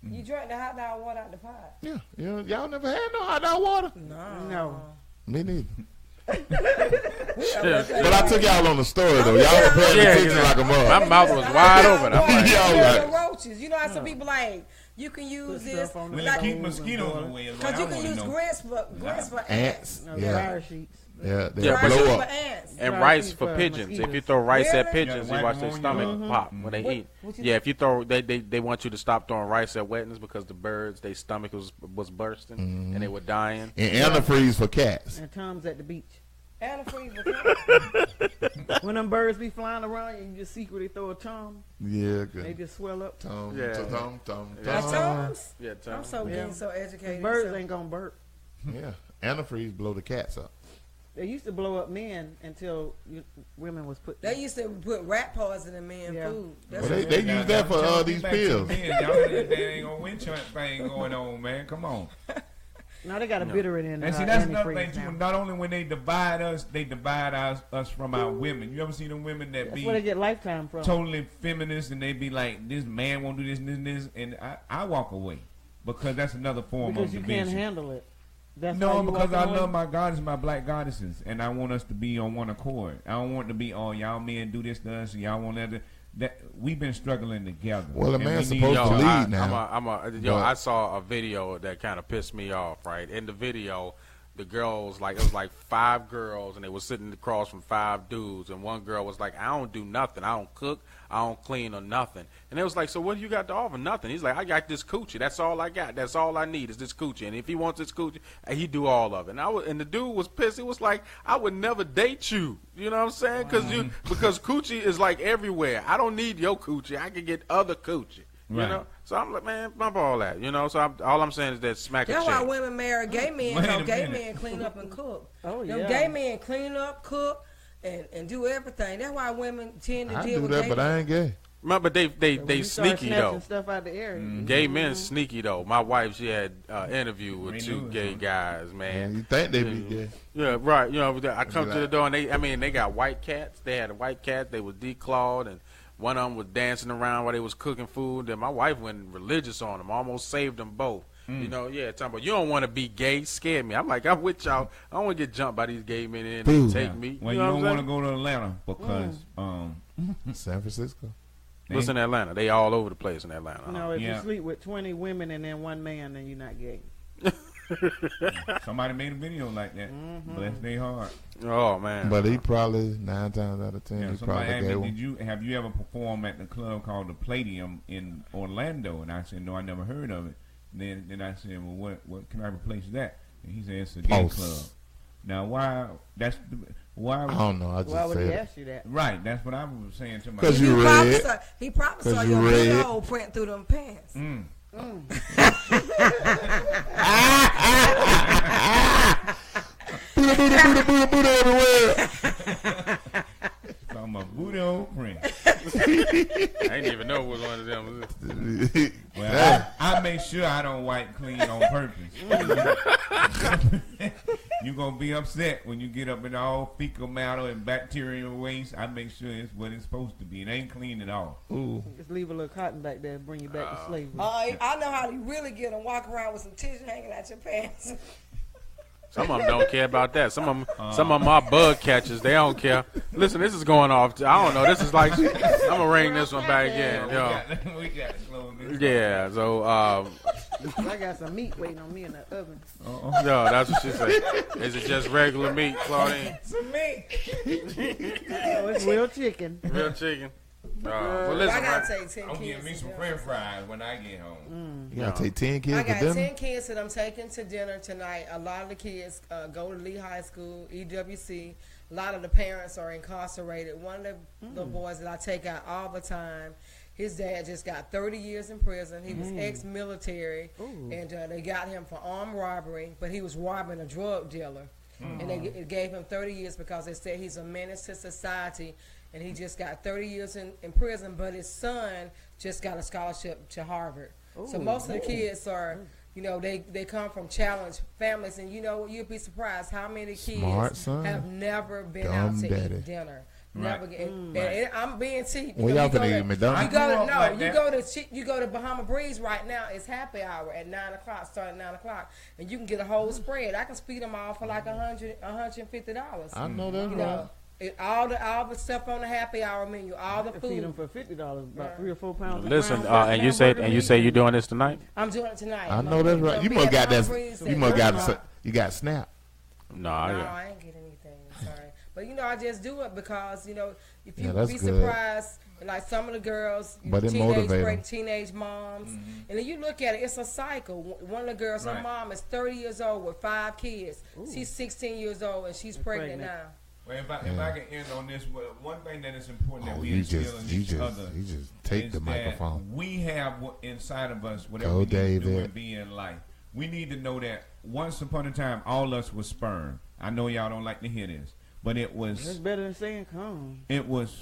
You drank the hot dog water out the pot? Yeah, y'all never had no hot dog water. no. Me neither. Shit. But I took y'all on the story though. Y'all were paying Yeah, attention like a my mug. mouth was wide open. I'm like, Y'all Kill like- the roaches. You know how some people like you can use Put this stuff on the Will like, it keep mosquitoes away? Is what because I you can wanna use know. grits for ants. Ants. No, Yeah, fire sheets. yeah, they Yeah, but blow for up. ants. and Right, rice for for pigeons. If you mosquitoes. throw rice at Really? pigeons, Yeah, you watch wipe their them on stomach your- pop when they What- eat. what you Yeah, if you throw, they want you to stop throwing rice at weddings because the birds, their stomach was bursting and they were dying. And antifreeze for cats. And Tom's at the beach. Antifreeze for When them birds be flying around and you just secretly throw a tom, Yeah, they good. just swell up. Tom, Yeah. tom, tom, Yeah. tom. Toms? Yeah, I'm so Yeah. getting so educated. Birds So- ain't gonna burp. Yeah, antifreeze blow the cats up. They used to blow up men until women was put. They used to put rat poison in men Yeah. food. Well, That's they what- use that for Y'all these get back to the pills. men. Y'all that ain't gonna witch hunt thing going on, man. Come on. Now they got a bitter in And see, that's another antifreeze thing too. now. Not only when they divide us us from our women. You ever see them women that That's where they be get Lifetime from. totally feminist and they be like, this man won't do this and this and this, and I walk away because that's another form Because of you division. can't handle it. That's No, why you because I walking away? love my goddess, my black goddesses, and I want us to be on one accord. I don't want to be, oh, y'all men do this to us, and y'all want that. We've been struggling together. Well, a And man's we need- supposed to lead now. But- I saw a video that kind of pissed me off. Right in the video, the girls it was like 5 girls, and they were sitting across from 5 dudes, and one girl was like, "I don't do nothing. I don't cook. I don't clean or nothing." And it was like, "So what do you got to offer?" Nothing. He's like, "I got this coochie. That's all I got. That's all I need is this coochie. And if he wants this coochie, he do all of it." And the dude was pissed. He was like, "I would never date you." You know what I'm saying? Because coochie is like everywhere. I don't need your coochie. I can get other coochie. You Right. know? So I'm like, man, bump all that. You know? So all I'm saying is that smack a That's why chick. women marry gay men. Wait So a gay minute. men clean up and cook. Oh, Them yeah. gay men clean up, cook, and do everything. That's why women tend to I deal do with that, gay but men. I ain't gay. But they When you start sneaky snatching though. stuff out the air. Gay men sneaky though. My wife, she had interview with Ain't 2 news, gay huh? guys, And man. you think they be gay? Yeah, right. You know, I come be to the like- door and they got white cats. They had a white cat. They was declawed, and one of them was dancing around while they was cooking food. Then my wife went religious on them, almost saved them both. You know, talking about you don't want to be gay, scared me. I'm like, I'm with y'all. I don't want to get jumped by these gay men and Dude. they take me. Well, you you know don't what want I'm to go to Atlanta because San Francisco. saying? What's in Atlanta? They all over the place in Atlanta. huh? No, if Yeah. you sleep with 20 women and then 1 man, then you're not gay. somebody made a video like that. Bless their heart. Oh man. But he probably 9 times out of 10, Yeah, he somebody probably asked gay me, one. have you ever performed at the club called the Palladium in Orlando? And I said, no, I never heard of it. Then I said, well, what can I replace that? And he said, it's a gay Oh. club. Now, why? I don't know. I just Why would he said it. ask you that? Right, that's what I was saying to 'Cause myself. you red. He probably 'Cause saw you your red. big old print through them pants. Buddha, Buddha, Buddha everywhere. I'm a booty old friend. I didn't even know it was one of them. Well, I make sure I don't wipe clean on purpose. You're going to be upset when you get up in all fecal matter and bacterial waste. I make sure it's what it's supposed to be. It ain't clean at all. Ooh. Just leave a little cotton back there and bring you back to slavery. I know how to really get them walk around with some tissue hanging out your pants. Some of them don't care about that. Some of them are bug catchers. They don't care. Listen, this is going off. I don't know. This is like I'm gonna ring this one back in. Yo. We got to close this. Yeah. So I got some meat waiting on me in the oven. No, that's what she said. Is it just regular meat, Claudine? Some meat. Oh, it's real chicken. Real chicken. Well, listen, I gotta right? take 10 I'm kids. getting me to some dinner. French fries when I get home. You gotta take 10 kids I to got dinner. 10 kids that I'm taking to dinner tonight. A lot of the kids go to Lee High School, EWC. A lot of the parents are incarcerated. One of the boys that I take out all the time, his dad just got 30 years in prison. He was ex-military, and they got him for armed robbery, but he was robbing a drug dealer. And they gave him 30 years because they said he's a menace to society, and he just got 30 years in prison, but his son just got a scholarship to Harvard. So most of the kids are, you know, they come from challenged families, and you know, you'd be surprised how many Smart kids son. have never been Dumb out to daddy. eat dinner. Right. Never get, and I'm being cheap. Well, because y'all you go finna to- eat McDonald's? You go I grew to up like you that. you go to Bahama Breeze right now. It's happy hour at 9:00, starting at 9:00, and you can get a whole spread. I can speed them all for like $150. I know that's You right. know, all the stuff on the happy hour menu, all the I feed them food. for $50, about 3 or 4 pounds. of Listen, ground and you say you're doing this tonight? I'm doing it tonight. I know that's right. You must got that. You must got you got Snap. No, No, yeah. I ain't getting anything. Sorry, but you know, I just do it because you know, if Yeah, you that's be good. surprised, like some of the girls, But it motivate 'em. teenage moms, and then you look at it, it's a cycle. One of the girls, her Right. mom is 30 years old with 5 kids. She's 16 years old and she's pregnant pregnant. now. Well, if I can end on this, one thing that is important that Oh, we you instill just in you each just other you just take is the that microphone. we have inside of us whatever Go, we need to do David. and be in life. We need to know that once upon a time, all us was sperm. I know y'all don't like to hear this, but it That's was better than saying come.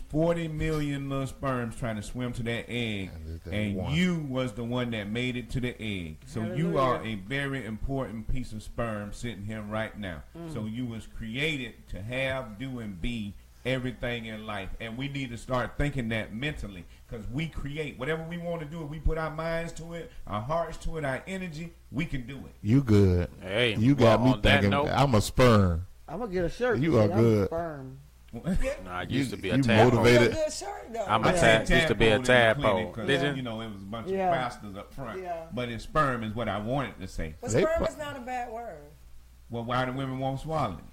40 million little sperms trying to swim to that egg, And that and one. you was the one that made it to the egg. So you Hallelujah. are a very important piece of sperm sitting here right now. Mm. So you was created to have, do, and be everything in life, and we need to start thinking that mentally, because we create whatever we want to do. If we put our minds to it, our hearts to it, our energy, we can do it. You good. Hey, You got well, me on that thinking note- I'm a sperm. I'm gonna get a shirt. You that are says, I'm good. Sperm. No, I used to be a you tadpole. motivated. Good shirt though. I'm a I tad- said used to be a in the tadpole. clinic 'cause, Did you? You know, it was a bunch Yeah. of bastards up front. Yeah. But it's sperm is what I wanted to say. But They sperm fu- is not a bad word. Well, why do women won't swallow it?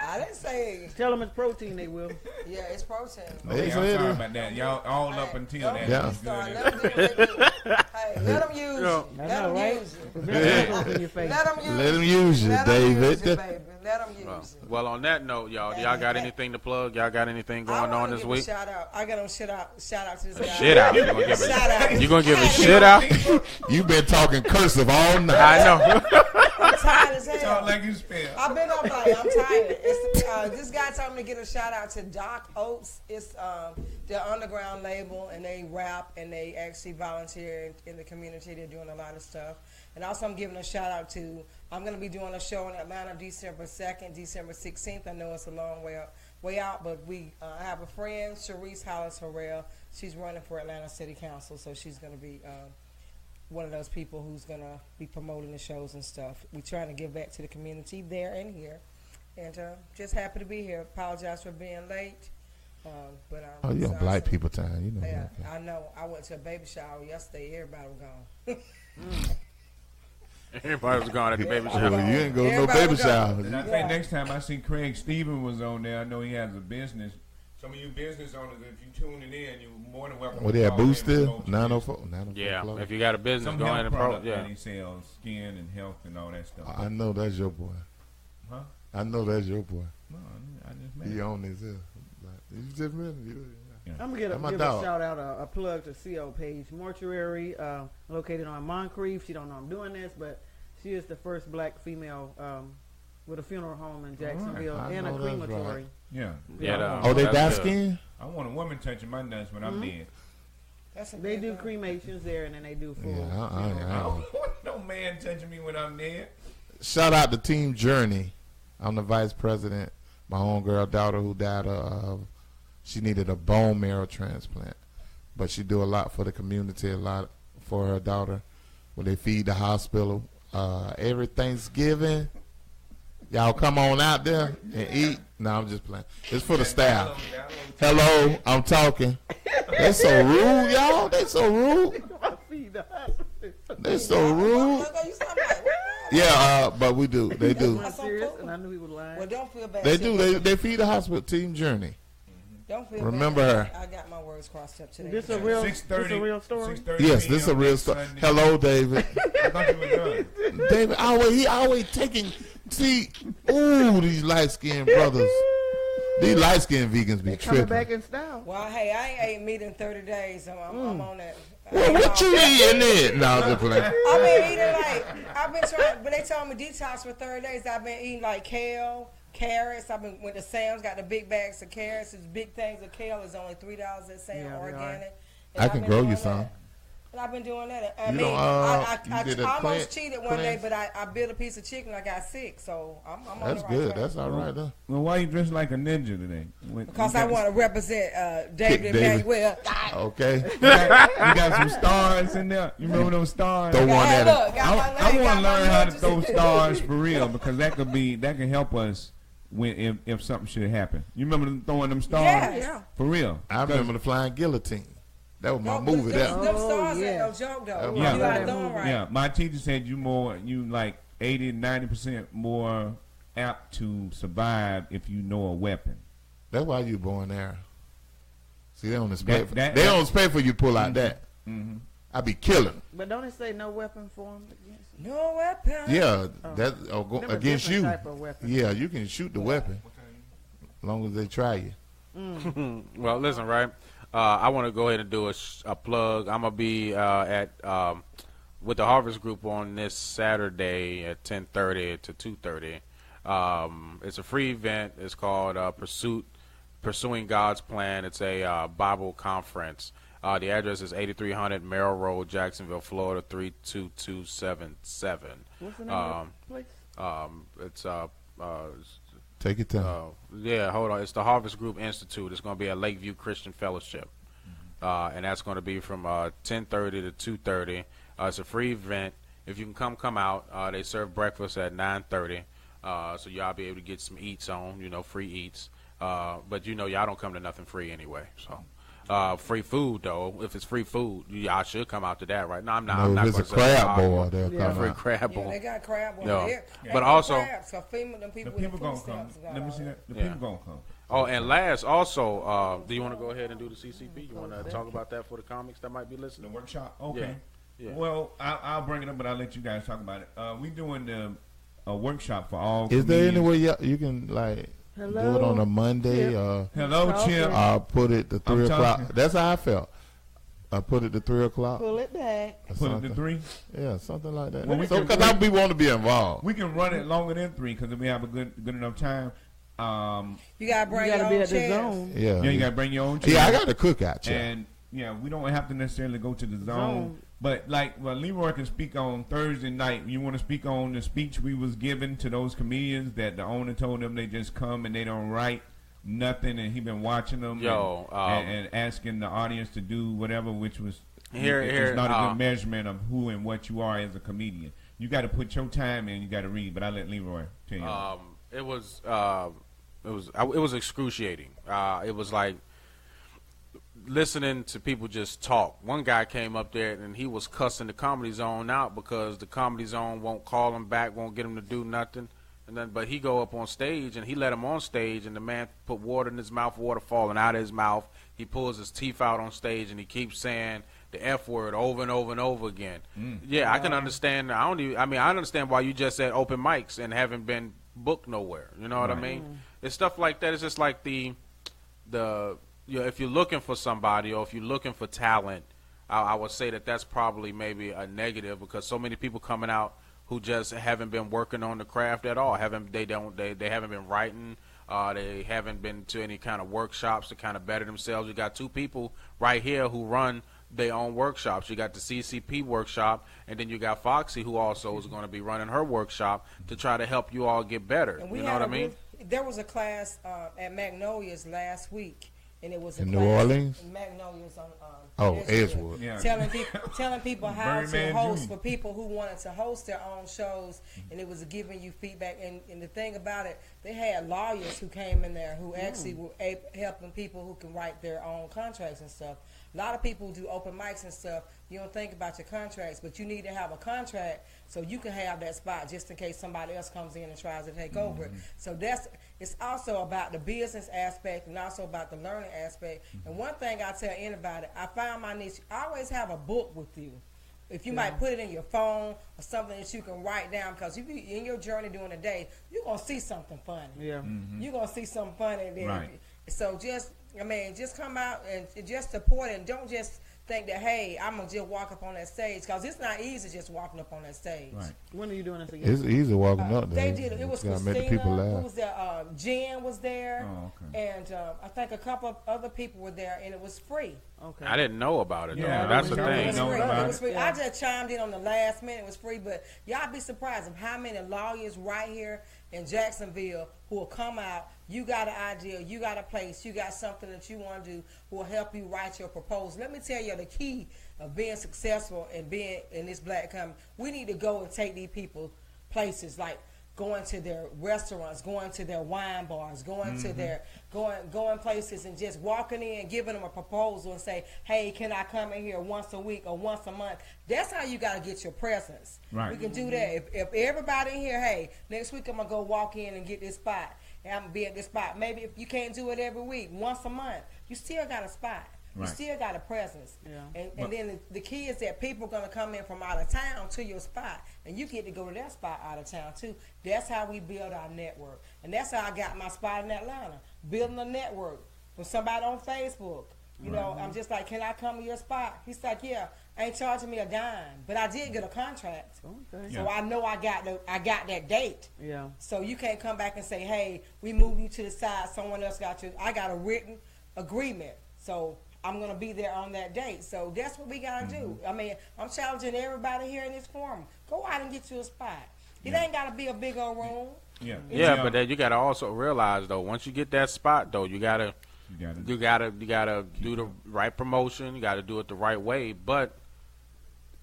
I didn't say. Tell them it's protein, they will. Yeah, it's protein. They Okay, I'm said sorry it. about that. Y'all all up until Don't that. get Yeah. me was started. good. Let them do what they do. Hey, let them use you. I Let know, them right? use you. Prevent pimples in your face. Let them use Let him use you, Let 'em David. use you, baby. Let them use you. Well, on that note, y'all got anything to plug? Y'all got anything going I on wanna this give week? A shout out. I got to shout out to this guy. Shit out. You gonna give Shout out. it? You gonna give a shit out? You been talking cursive all night. I know. I'm tired as Talk hell. like you spell. I've been up late. I'm tired. This guy told me to get a shout out to Doc Oats. It's their underground label, and they rap and they actually volunteer in the community. They're doing a lot of stuff. And also, I'm giving a shout out to. I'm going to be doing a show in Atlanta December 2nd, December 16th. I know it's a long way out, but I have a friend, Sharice Hollis Harrell. She's running for Atlanta City Council, so she's going to be one of those people who's going to be promoting the shows and stuff. We're trying to give back to the community there and here. And just happy to be here. Apologize for being late. But Oh, you on so- black people time, you know. Yeah, that. I know. I went to a baby shower yesterday. Everybody was gone. Everybody was gone at the baby Yeah, shower. well, you ain't go to no Everybody baby was gone. showers. And I Yeah. think next time I see Craig Stephen was on there, I know he has a business. Some of you business owners, if you tuning in, you're more than welcome. What to they at call in Boost and still? promote your 904? 904 Yeah, Club. if you got a business, Some go ahead health and product yeah. that he sells, skin and health and all that stuff. I know that's your boy. Huh? I know that's your boy. No, I just met He him. on this here. You just met him. I'm gonna That's my give a dog. shout out, a plug to CO Page Mortuary, located on Moncrief. She don't know I'm doing this, but she is the first black female with a funeral home in Jacksonville I and a know that's crematory. right. Yeah. Yeah, Oh, they that's got good. skin? I want a woman touching my nuts when I'm dead. That's a They big do one. cremations there, and then they do full. Yeah, I I ain't. don't want no man touching me when I'm dead. Shout out to Team Journey. I'm the vice president. My homegirl daughter who died of, she needed a bone marrow transplant. But she do a lot for the community, a lot for her daughter. When they feed the hospital every Thanksgiving, y'all come on out there and eat. No, I'm just playing. It's for the staff. Hello, I'm talking. They so rude, y'all. They so rude. They so rude. You sound like, what? Yeah, but we do. They do. I'm serious, and I knew he was lying. Well, don't feel bad. They do. They feed the hospital. Team Journey. Don't feel Remember bad. her. I got my words crossed up today. This a real, this 6:30 a real story? 6:30 Yes, this is a real story. Sunday. Hello, David. I thought you were done. David, he always taking. See, ooh, these light skinned brothers. These light skinned vegans be They coming tripping. back in style. Well, hey, I ain't ate meat in 30 days, so I'm on that. Well, what you eating then? No, just playing. I've been eating I've been trying, but they told me detox for 30 days. I've been eating like kale, carrots. I've been went to Sam's, got the big bags of carrots. These big things of kale is only $3 at Sam's, Yeah, they organic. I And can I've been grow doing you some. that. And I've been doing that. I You mean, don't, I you did a almost plant- cheated one day, plants? but I built a piece of chicken. I got sick, so I'm on That's the right good. track. That's all right, though. Well, why you dressed like a ninja today? Because I want to represent David David. Emmanuel. Okay. You got some stars in there. You remember those stars? Throw one Hey, at look, him. got my I name, want got to my learn how to name. throw stars for real because that can help us when if something should happen. You remember them throwing them stars Yes. for real? I remember the flying guillotine. That was my No, movie. them That. stars yeah. ain't no joke though. Yeah. You got them right. Yeah, my teacher said you like 80-90% more apt to survive if you know a weapon. That's why you born there. See, they don't expect. That- they don't expect for you to pull out that. Mm-hmm. I be killing. But don't it say no weapon formed against you? No weapon. Yeah, that or go Them a against you. different type of weapon. Yeah, you can shoot the weapon, as long as they try you. Well, listen, right? I want to go ahead and do a plug. I'm gonna be at with the Harvest Group on this Saturday at 10:30 to 2:30. It's a free event. It's called Pursuing God's Plan. It's a Bible conference. The address is 8300 Merrill Road, Jacksonville, Florida 32277. What's the name of the place? It's Take it down. yeah, hold on. It's the Harvest Group Institute. It's going to be at Lakeview Christian Fellowship, and that's going to be from 10:30 to 2:30. It's a free event. If you can come out. They serve breakfast at 9:30, so y'all be able to get some eats on, free eats. But y'all don't come to nothing free anyway. So free food though. If it's free food, y'all should come out to that, right? No, I'm not. I'm not if it's a gonna say crab boil, they'll Yeah. come free out. crab Yeah, boil. they got crab on No. there. But also- crabs, 'cause them The people, people with gonna food come. stamps got Let me all see that. that. The Yeah. people gonna come. Oh, and last, also, do you want to go ahead and do the CCP? You want to talk about that for the comics that might be The listening? workshop. Okay. Yeah. Well, I'll bring it up, but I'll let you guys talk about it. We doing a workshop for all. Is there any comedians. way you can like Hello? do it on a Monday? Hello, Talking. Chip. I'll put it to 3 I'm o'clock. talking. That's how I felt. I put it to 3 o'clock. Pull it back. or Put it something. to 3. Yeah, something like that. Well, we So, can- because I want to be involved. We can run it longer than 3 because if we have a good enough time. You gotta bring You your gotta be own at the chairs. zone. Yeah, Yeah, you gotta bring your own chair. Yeah, I got a cookout chair. And we don't have to necessarily go to the zone. Zone. But Leroy can speak on Thursday night. You want to speak on the speech we was given to those comedians that the owner told them they just come and they don't write nothing, and he been watching them and asking the audience to do whatever, which was it's not a good measurement of who and what you are as a comedian. You got to put your time in. You got to read. But I let Leroy tell you. It was excruciating. It was like listening to people just talk. One guy came up there and he was cussing the Comedy Zone out because the Comedy Zone won't call him back, won't get him to do nothing. But he go up on stage and he let him on stage, and the man put water in his mouth, water falling out of his mouth. He pulls his teeth out on stage and he keeps saying the F word over and over and over again. Yeah, I can understand. I understand why you just said open mics and haven't been booked nowhere. You know what I mean? It's stuff like that. It's just like if you're looking for somebody or if you're looking for talent, I would say that's probably maybe a negative, because so many people coming out who just haven't been working on the craft at all. They haven't been writing. They haven't been to any kind of workshops to kind of better themselves. You got 2 people right here who run their own workshops. You got the CCP workshop, and then you got Foxy, who also is going to be running her workshop to try to help you all get better. And we You know what I mean? There was a class at Magnolia's last week, and it was a In New class Orleans? in Magnolias on Edgewood. Yeah. telling people how to Birdman host Jr. for people who wanted to host their own shows, and it was giving you feedback. And the thing about it, they had lawyers who came in there who actually were helping people who can write their own contracts and stuff. A lot of people do open mics and stuff. You don't think about your contracts, but you need to have a contract so you can have that spot just in case somebody else comes in and tries to take over it. So it's also about the business aspect and also about the learning aspect. And one thing I tell anybody, I found my niche. I always have a book with you. If you might put it in your phone or something that you can write down, because you be in your journey during the day, you're gonna see something funny. Yeah. You're gonna see something funny. Then Right. So just come out and just support it, and don't just think that, hey, I'm gonna just walk up on that stage, because it's not easy just walking up on that stage. Right. When are you doing this again? It's easy walking up there. They did it. It was You gotta make the Christina people who laugh. was there. Jen was there, Oh, okay. and I think a couple of other people were there, and it was free. Okay. I didn't know about it. Yeah, though. That's the I It thing. was know free. about It was free. Yeah. I just chimed in on the last minute. It was free, but y'all be surprised of how many lawyers right here in Jacksonville who will come out. You got an idea, you got a place, you got something that you want to do, who will help you write your proposal. Let me tell you the key of being successful and being in this black company. We need to go and take these people places, like going to their restaurants, going to their wine bars, going to their going places and just walking in, giving them a proposal and say, hey, can I come in here once a week or once a month? That's how you got to get your presence. Right. We can do that. If everybody in here, hey, next week I'm going to go walk in and get this spot, and I'm going to be at this spot. Maybe if you can't do it every week, once a month, you still got a spot. You Right. still got a presence. Yeah. And then the key is that people are going to come in from out of town to your spot, and you get to go to that spot out of town too. That's how we build our network. And that's how I got my spot in Atlanta, building a network from somebody on Facebook. You know, I'm just like, can I come to your spot? He's like, yeah, ain't charging me a dime, but I did get a contract. Okay. So I know I got that date. Yeah. So you can't come back and say, hey, we moved you to the side, someone else got you. I got a written agreement. So I'm going to be there on that date. So that's what we got to do. I mean, I'm challenging everybody here in this forum. Go out and get you a spot. It ain't got to be a big old room. Yeah. Yeah, but then you gotta also realize though, once you get that spot though, you gotta do the right promotion. You gotta do it the right way. But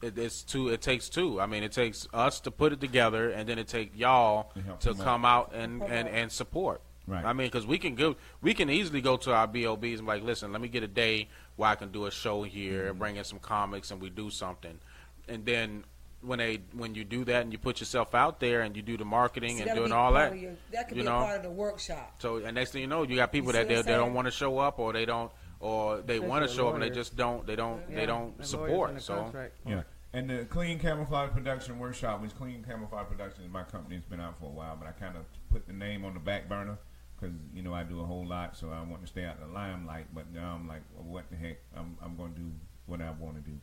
it takes two. I mean, it takes us to put it together, and then it takes y'all To help to promote. come out and support. Right. I mean, because we can easily go to our BOBs and be like, listen, let me get a day where I can do a show here, bring in some comics, and we do something. And then when you do that and you put yourself out there and you do the marketing See, and that'll doing be all part that, of your- that could you be know. a part of the workshop. So, and next thing you know, you got people You see that what I'm they don't saying? want to show up, or they don't, or they Especially want to show up and they lawyers. just don't. They don't Yeah. The lawyers in support. the So contract. Yeah. And the Clean Camouflage Production Workshop, which Clean Camouflage Production is my company. It's been out for a while, but I kind of put the name on the back burner because, you know, I do a whole lot, so I want to stay out of the limelight. But now I'm like, well, what the heck? I'm going to do what I want to do.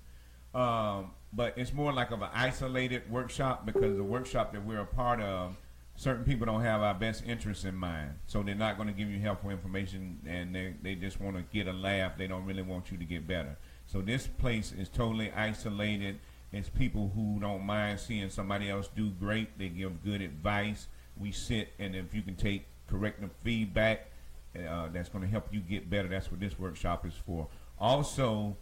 But it's more like of an isolated workshop because the workshop that we're a part of, certain people don't have our best interests in mind. So they're not going to give you helpful information, and they just want to get a laugh. They don't really want you to get better. So this place is totally isolated. It's people who don't mind seeing somebody else do great. They give good advice. We sit, and if you can take corrective feedback, that's going to help you get better. That's what this workshop is for. Also,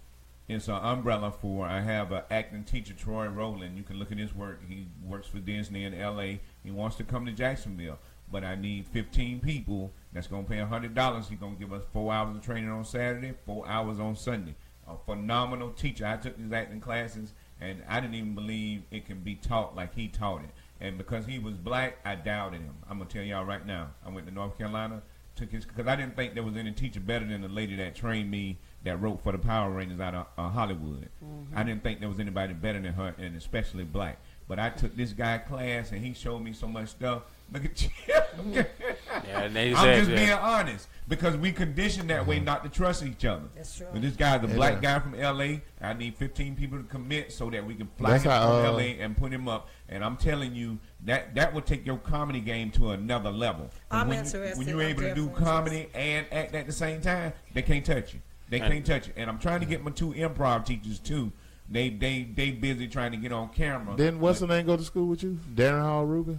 it's an umbrella for, I have an acting teacher, Troy Rowland. You can look at his work. He works for Disney in L.A. He wants to come to Jacksonville, but I need 15 people that's going to pay $100. He's going to give us 4 hours of training on Saturday, 4 hours on Sunday. A phenomenal teacher. I took his acting classes, and I didn't even believe it can be taught like he taught it. And because he was black, I doubted him. I'm going to tell y'all right now. I went to North Carolina, took his, because I didn't think there was any teacher better than the lady that trained me that wrote for the Power Rangers out of Hollywood. I didn't think there was anybody better than her, and especially black. But I took this guy class, and he showed me so much stuff. Look at you. yeah, and they I'm said, just being honest because we conditioned that way not to trust each other. That's true. But this guy's a black Yeah. guy from L.A. I need 15 people to commit so that we can fly That's him how, from L.A. and put him up. And I'm telling you, that will take your comedy game to another level. I'm when interested. when you're I'm able to do definitely comedy and act at the same time, they can't touch you. They can't touch you. And I'm trying to get my 2 improv teachers too. They busy trying to get on camera. Didn't what's the name go to school with you? Darren Hall Ruger?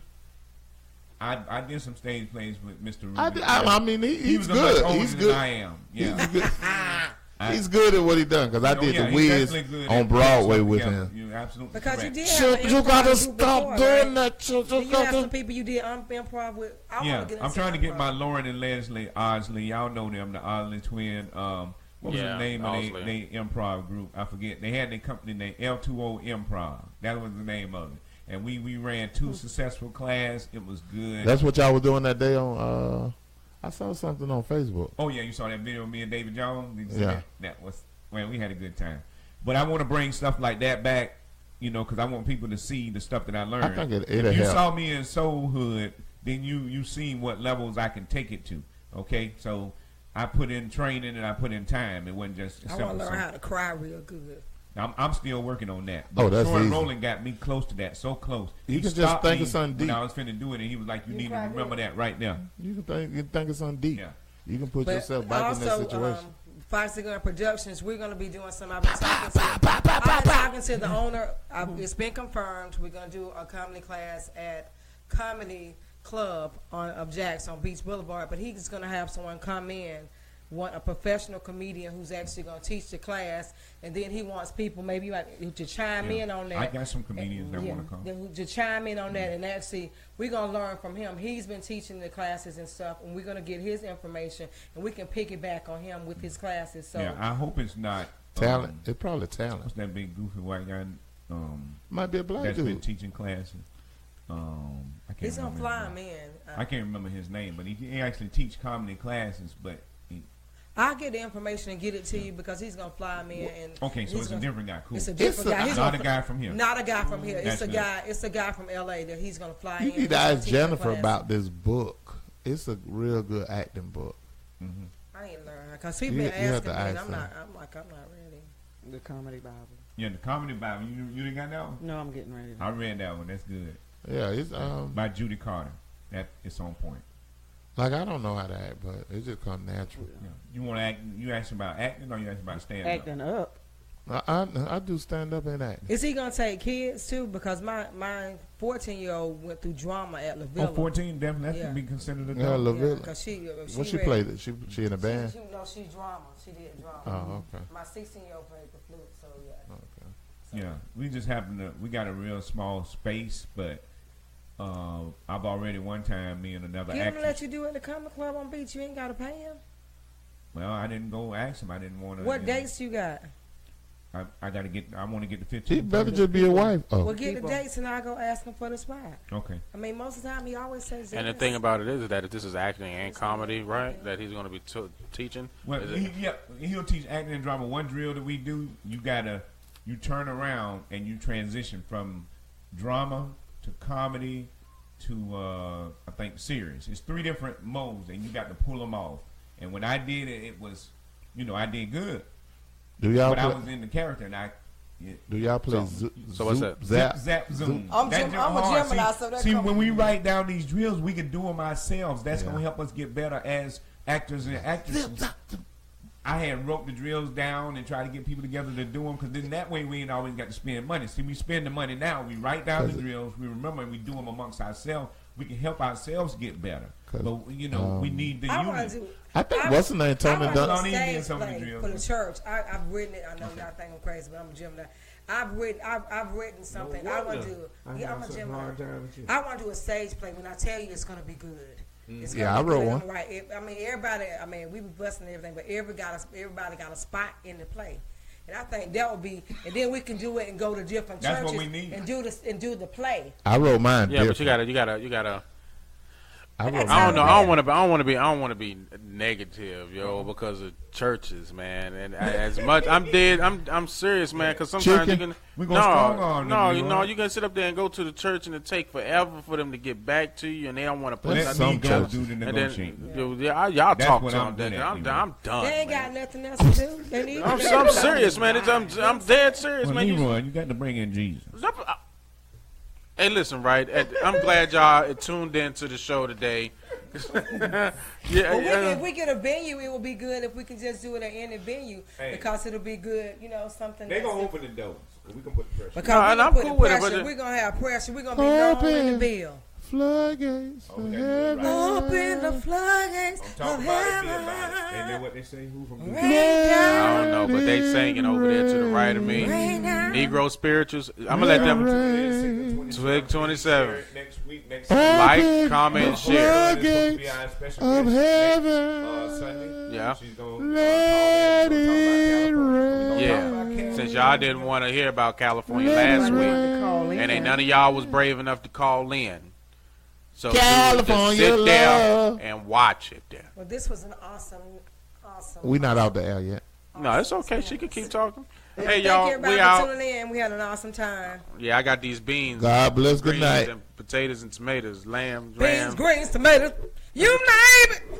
I did some stage plays with Mr. Rubin. I mean, he he's was much good. older He's than good. I am. Yeah. He's good at what he done because I did the Wiz on Broadway with him. You're absolutely Because correct. you did have You an gotta improv group stop before, doing right? that. You have some people you did improv with. I wanna Yeah, get I'm into trying to get improv. my Lauren and Leslie Osley. Y'all know them, the Osley twin. What was Yeah, the name of Osley. their improv group? I forget. They had their company name L2O Improv. That was the name of it. And we ran 2 successful class. It was good. That's what y'all was doing that day on. I saw something on Facebook. Oh yeah, you saw that video of me and David Jones? Did you see Yeah. that? That was, well, we had a good time. But I want to bring stuff like that back, because I want people to see the stuff that I learned. I think it'll If you help. saw me in Soul Hood, then you seen what levels I can take it to. Okay, so I put in training and I put in time. It wasn't just I want simple. to learn how to cry real good. I'm still working on that. Oh, that's Troy easy. Rowland got me close to that, so close. You He can just stopped think me of something when deep. I was finna do it, and he was like, "You need to cry remember good. that right now." You can think of something deep. Yeah. You can put But yourself back in that also, situation. Fox Gun Productions, we're going to be doing some. I've been talking to the owner. It's been confirmed. We're going to do a comedy class at Comedy Club of Jax on Beach Boulevard. But he's going to have someone come in, a professional comedian who's actually going to teach the class, and then he wants people maybe like to chime in on that. I got some comedians that want to come. To chime in on that, and actually, we're gonna learn from him. He's been teaching the classes and stuff, and we're gonna get his information, and we can piggyback on him with his classes. So Yeah, I hope it's not Talent. It's probably talent. What's that big goofy white guy? Might be a black That's been dude. teaching classes. I can't he's gonna remember fly his him name. in. I can't remember his name, but he actually teach comedy classes. But I'll get the information and get it to you because he's gonna fly him in. And okay, so he's it's a gonna- different guy. Cool. It's a different guy. He's Not gonna a guy from here. Not a guy from here. It's That's a good. guy. It's a guy from L.A. that he's gonna fly You in. need He's to gonna ask teach the Jennifer class. about this book. It's a real good acting book. I ain't learned because people You been have asking to me, and ask I'm her. not. I'm not ready. The comedy Bible. Yeah, the comedy Bible. You didn't got that one? No, I'm getting ready. I read that one. That's good. Yeah, it's By Judy Carter. That it's on point. like I don't know how to act, but it just comes natural. Yeah. You want to act? You ask about acting, or you ask about stand up? Acting up. I do stand up and act. Is he gonna take kids too? Because my 14-year-old went through drama at La Villa. Oh, 14, definitely. That Yeah. can be considered a Yeah, adult. La Yeah, Villa. because she What she read- played? She in a band? She drama. She did drama. Oh, okay. My 16-year-old played the flute, so yeah. Okay. So, Yeah, we just happen to. We got a real small space, but I've already one time me and another He gonna actress. let you do it at the comedy club on Beach. You ain't gotta pay him. Well, I didn't go ask him. I didn't want to. What dates you got? I got to get. I want to get the 15. He better just be a wife. Oh, Well, get People. the dates and I'll go ask him for the spot. Okay. I mean, most of the time he always says. And the yes. thing about it is that if this is acting and comedy, right? That he's going to be teaching. Well, Is it- he'll teach acting and drama. One drill that we do, you turn around and you transition from drama to comedy to I think serious. It's 3 different modes, and you got to pull them off. And when I did it, it was, I did good, do y'all but I play? was in the character, and I. Do y'all play? So what's that? Zap. Zap, zoom. I'm That Gem- jump I'm a hard. Gemini, so that See, come- when we write down these drills, we can do them ourselves. That's Yeah. gonna help us get better as actors and actresses. I had wrote the drills down and try to get people together to do them, because then that way we ain't always got to spend money. See, we spend the money now. We write down the drills. We remember, and we do them amongst ourselves. We can help ourselves get better. 'Cause, But we need the I want unit. to do. I think what's the name? Tony I Dunn. want Don't to do a even stage some of the play drills. for the church. I've written it. I know y'all think I'm crazy, but I'm a Gemini. I've written something. I want to do. Yeah, I'm a Gemini. I want to do a stage play. When I tell you, it's gonna be good. It's gonna Yeah, I be wrote good. one. I'm right. I mean, everybody. I mean, we be busting everything, but everybody got a spot in the play. And I think that would be, and then we can do it and go to different That's what churches we need. and do this and do the play. I wrote mine. Yeah, but different. you gotta. I wrote That's I don't know. how I don't want to be negative, yo, because of churches, man. And as much, I'm serious, man. Because sometimes Chicken. you can. We gonna strong arm them, you know? you can sit up there and go to the church, and it take forever for them to get back to you, and they don't want to put Let nothing some together. churches. do the And negotiating. then, y'all That's talk what to I'm them. good at, I'm you know. done. They ain't man. got nothing else to do. They need. I'm serious, man. I'm dead serious, Well, man. Leroy, you got to bring in Jesus. Hey, listen, right? I'm glad y'all tuned in to the show today. Well, if we get a venue, it will be good if we can just do it at any venue because it'll be good, something. They that's- gonna open the doors. We can put the pressure. Because No, we're and gonna I'm put cool the with it, pressure. but We're gonna have pressure. We're gonna be known in the bill. floodgates Oh, of that's heaven. Open the floodgates Don't talk of about it, be heaven. about it. Ain't that what they say? Who from Rain I down. don't know, but they singing over there to the right of me. Rain down. Negro spirituals. I'm gonna let them Twig 27. Next week, next Like, comment, and share. Floodgates of heaven. Sunday. Yeah. She's gonna Let it rain. Yeah. Since y'all didn't want to hear about California last week, and ain't none of y'all was brave enough to call in. So California just sit there love. and watch it there. Well, this was an awesome. We not out the air yet. No, it's okay. She could keep talking. Hey, Thank y'all, everybody we for out. tuning in. We had an awesome time. Yeah, I got these beans. God bless. Good greens night. and potatoes and tomatoes, lamb, Beans, ram. greens, tomatoes. You name it.